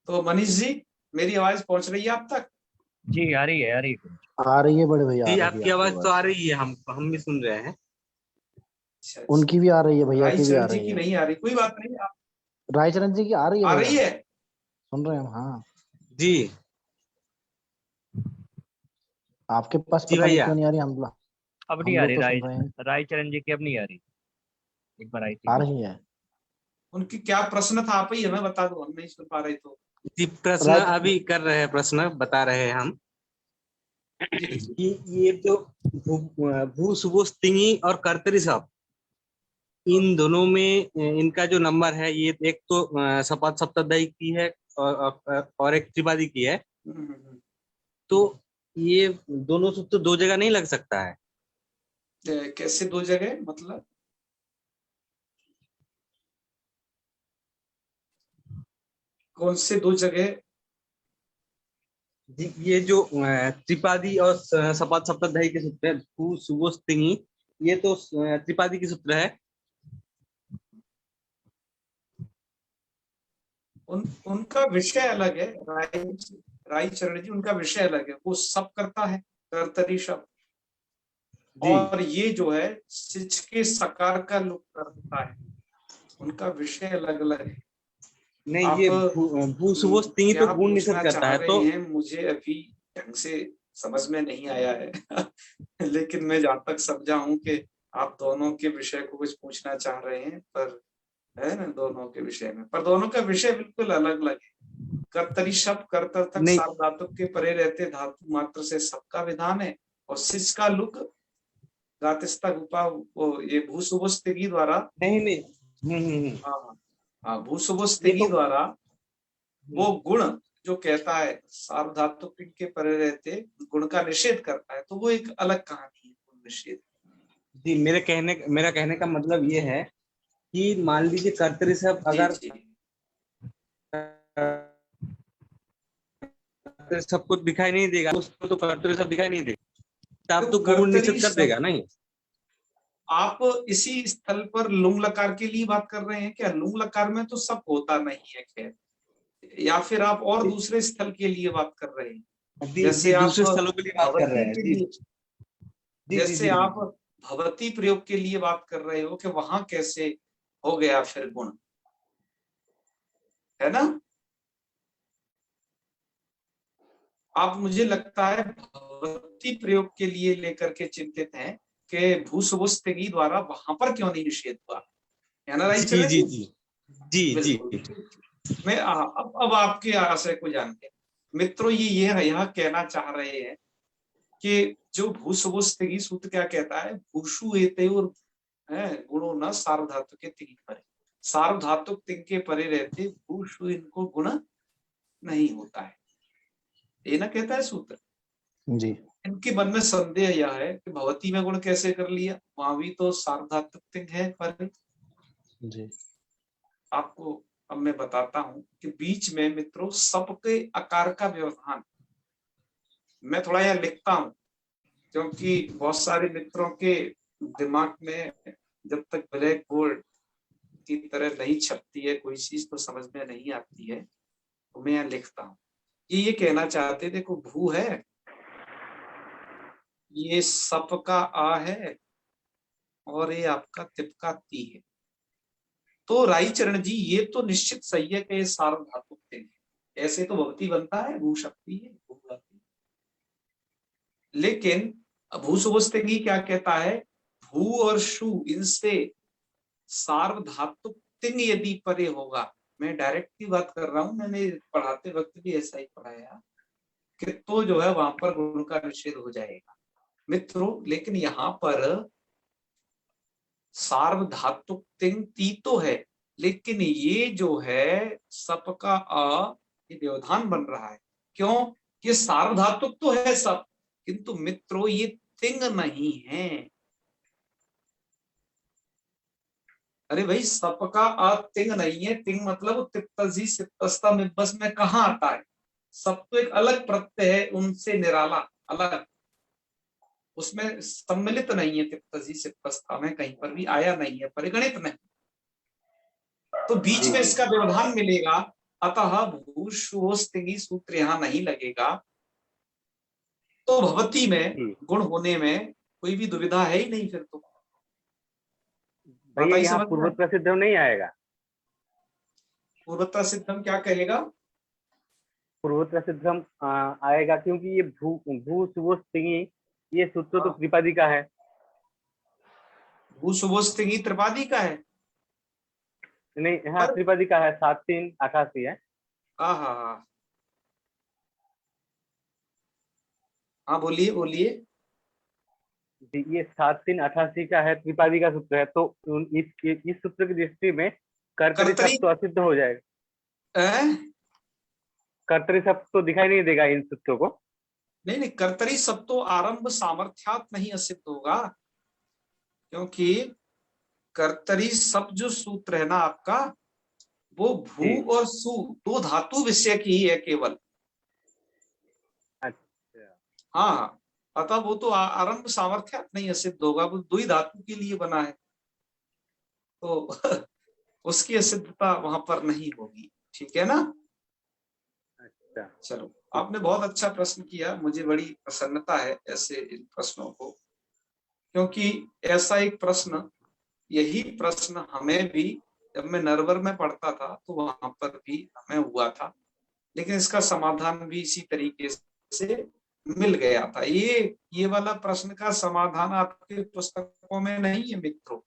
तो मनीष जी, मेरी आवाज पहुंच रही है आप तक? जी आ रही है, आ रही है बड़े भैया। जी आपकी आवाज तो आ रही है, हम भी सुन रहे हैं। अच्छा, उनकी भी आ रही है, भैया की भी आ रायचरण जी रही की है। नहीं आ रही, कोई बात नहीं, आप रायचरण जी की आ रही है आ भैया, रही है? सुन रहे हैं हम। हाँ जी आपके पास जी पता नहीं भैया। क्यों नहीं आ रही, अब नहीं आ रही। तो सुन रहे हैं। रायचरण जी की अब नहीं आ रही, एक बार आई आ थी। रही है। उनकी क्या प्रश्न था, आप ही हमें बता दो, हम नहीं सुन पा रहे तो। जी प्रश्न अभी कर रहे हैं, प्रश्न बता रहे हैं हम कि ये जो भू सुबो स्तिंगी और कर्तरी सब, इन दोनों में इनका जो नंबर है, ये एक तो सपात सप्तदायी की है और एक त्रिपादी की है। तो ये दोनों सूत्र दो जगह नहीं लग सकता है? कैसे दो जगह, मतलब? कौन से दो जगह? जी ये जो त्रिपादी और सपात सप्तदायी के सूत्र है, भू सुबो स्तिंगी, ये तो त्रिपादी की सूत्र है। उनका विषय अलग है रायचरण जी, उनका विषय अलग है। वो सब करता है, कर्तरी शब्द, और ये जो है सिच के सकार का लुक करता है, उनका विषय अलग अलग है। नहीं, ये भू सुबो स्तिंगी तो गुण निषेध करता है, तो मुझे अभी ढंग से समझ में नहीं आया है लेकिन मैं जहां तक समझा हूं कि आप दोनों के विषय को कुछ पूछना चाह रहे हैं, पर है ना, दोनों के विषय में, पर दोनों का विषय बिल्कुल अलग अलग है। कर्तरी शब्द कर्तर तक सार्वधातुक के परे रहते धातु मात्र से सबका विधान है, और सिच का लुक गातिस्था उपा ये भूसुबस्तिगी द्वारा नहीं हाँ भूसुबस्तिगी द्वारा वो गुण जो कहता है सार्वधातुक के परे रहते गुण का निषेध करता है, तो वो एक अलग कहानी है, गुण निषेध। जी मेरा कहने का मतलब ये है कि मान लीजिए कर्तरी शब्द अगर सबको दिखाई नहीं देगा, उसको तो कर्तरी शब्द दिखाई नहीं देगा, तब तो गुण निषेध कर देगा। नहीं, आप इसी स्थल पर लुंग लकार के लिए बात कर रहे हैं क्या? लुंग लकार में तो सब होता नहीं है, खैर या फिर आप और दूसरे स्थल के लिए बात कर रहे हैं? जी, जैसे जी, आप दूसरे स्थलों के लिए बात कर रहे भवती हैं के जी। लिए, जी, जैसे जी, आप जी। भवती प्रयोग के लिए बात कर रहे हो कि वहां कैसे हो गया फिर गुण, है ना? आप मुझे लगता है भवती प्रयोग के लिए लेकर के चिंतित हैं कि भूसुबुस्तिगी द्वारा वहां पर क्यों नहीं निषेध हुआ, है ना जी, राइचरण जी, जी? जी, जी, बिल्कुल। जी। मैं अब आपके आशय को जान गया मित्रों, ये यह कहना चाह रहे हैं कि जो भूसुबुस्तिगी सूत्र क्या कहता है, भूषु एतयोर गुणों न सार्वधातु के तिंग परे, सार्वधातुक तिंग के परे रहते भूषु इनको गुण नहीं होता है, ये ना कहता है सूत्र। जी इनके मन में संदेह यह है कि भवती में गुण कैसे कर लिया, वहां भी तो सार्वधातुक तिंग है परे। जी आपको अब मैं बताता हूं कि बीच में मित्रों सबके आकार का व्यवधान, मैं थोड़ा यह लिखता हूं क्योंकि बहुत सारे मित्रों के दिमाग में जब तक ब्लैक बोर्ड की तरह नहीं छपती है कोई चीज तो समझ में नहीं आती है, तो मैं यहाँ लिखता हूँ। ये कहना चाहते, देखो भू है, ये सप का आ है और ये आपका तिप का ती है। तो राईचरण जी ये तो निश्चित सही है कि ये सार्वधातुक तिंग है, ऐसे तो भवती बनता है, भू शक्ति है, भू भवती। लेकिन भूसुबुस्तिगी क्या कहता है, भू और शु इनसे सार्वधातुक तिंग यदि परे होगा, मैं डायरेक्ट की बात कर रहा हूं, मैंने पढ़ाते वक्त भी ऐसा ही पढ़ाया कि तो जो है वहां पर गुण का निषेध हो जाएगा मित्रों। लेकिन यहाँ पर सार्वधातुक तिंग ती तो है, लेकिन ये जो है सप का अ, ये व्यवधान बन रहा है। क्यों? ये सार्वधातुक तो है सब, किंतु मित्रों ये तिंग नहीं है। अरे भाई सप का अ तिंग नहीं है, तिंग मतलब तिप्तजी सिप्तस्ता मिब्बस में कहाँ आता है? सब तो एक अलग प्रत्यय है, उनसे निराला अलग, उसमें सम्मिलित नहीं है, तिप्तजी सिप्तस्ता में कहीं पर भी आया नहीं है, परिगणित नहीं, तो बीच में इसका व्यवधान मिलेगा। अतः भूषोस्तिगी सूत्र यहाँ नहीं लगेगा, तो भवती में गुण होने में कोई भी दुविधा है ही नहीं फिर तो। भैया बताइए यहाँ समझ में? पूर्वोत्तर सिद्धम नहीं आएगा? पूर्वता सिद्धम क्या कहेगा? पूर्वोत्तर सिद्धम आएगा क्योंकि ये भू भू सुबो स्त्रिंगी ये सूत्र तो हाँ। त्रिपादी का है। भूसुबोस्तिगी त्रिपादी का है। नहीं हाँ पर त्रिपादी का है, 7388 है। हाँ हाँ हाँ हाँ, बोलिए बोलिए। ये 7388 का है, त्रिपादी का सूत्र है, तो इस सूत्र की दृष्टि में कर्तरी कर्तरी शब्द तो असिद्ध हो जाएगा। है? कर्तरी शब्द तो दिखाई नहीं देगा इन सूत्रों को। नहीं नहीं, कर्तरी सब तो आरंभ सामर्थ्यात नहीं असिद्ध होगा, क्योंकि कर्तरी सब जो सूत्र है ना आपका, वो भू और सु दो धातु विषय की ही है केवल। अच्छा हाँ, अतः वो तो आरंभ सामर्थ्यात नहीं असिद्ध होगा, वो दो ही धातु के लिए बना है, तो उसकी असिद्धता वहां पर नहीं होगी, ठीक है ना? अच्छा चलो, आपने बहुत अच्छा प्रश्न किया, मुझे बड़ी प्रसन्नता है ऐसे इन प्रश्नों को, क्योंकि ऐसा एक प्रश्न, यही प्रश्न हमें भी जब मैं नरवर में पढ़ता था तो वहां पर भी हमें हुआ था, लेकिन इसका समाधान भी इसी तरीके से मिल गया था। ये वाला प्रश्न का समाधान आपके पुस्तकों में नहीं है मित्रों।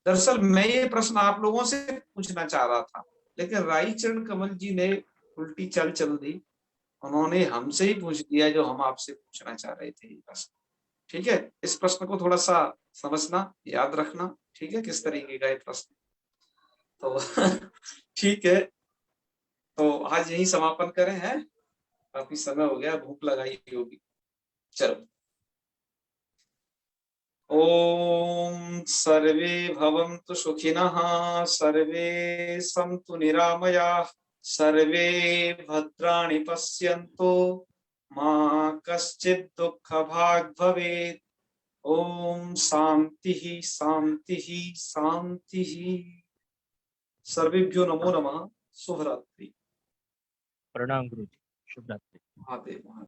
दरअसल मैं ये प्रश्न आप लोगों से पूछना चाह रहा था, लेकिन राईचरण कमल जी ने उल्टी चाल चल दी, उन्होंने हमसे ही पूछ दिया जो हम आपसे पूछना चाह रहे थे ये प्रश्न। ठीक है, इस प्रश्न को थोड़ा सा समझना, याद रखना, ठीक है, किस तरीके का ये प्रश्न। तो ठीक है, तो आज यही समापन करें हैं, काफी समय हो गया, भूख लगाई होगी। चलो, ओम सर्वे भवन्तु सुखिनः, सर्वे सन्तु निरामयाः, सर्वे भद्राणि पश्यन्तु, मा कश्चित् दुःखभाग् भवेत्। ओम शांति शांति शांति। सर्वेभ्यो नमो नमः। शुभरात्रि। प्रणाम गुरु जी, शुभ रात्रि। महादेव महादेव।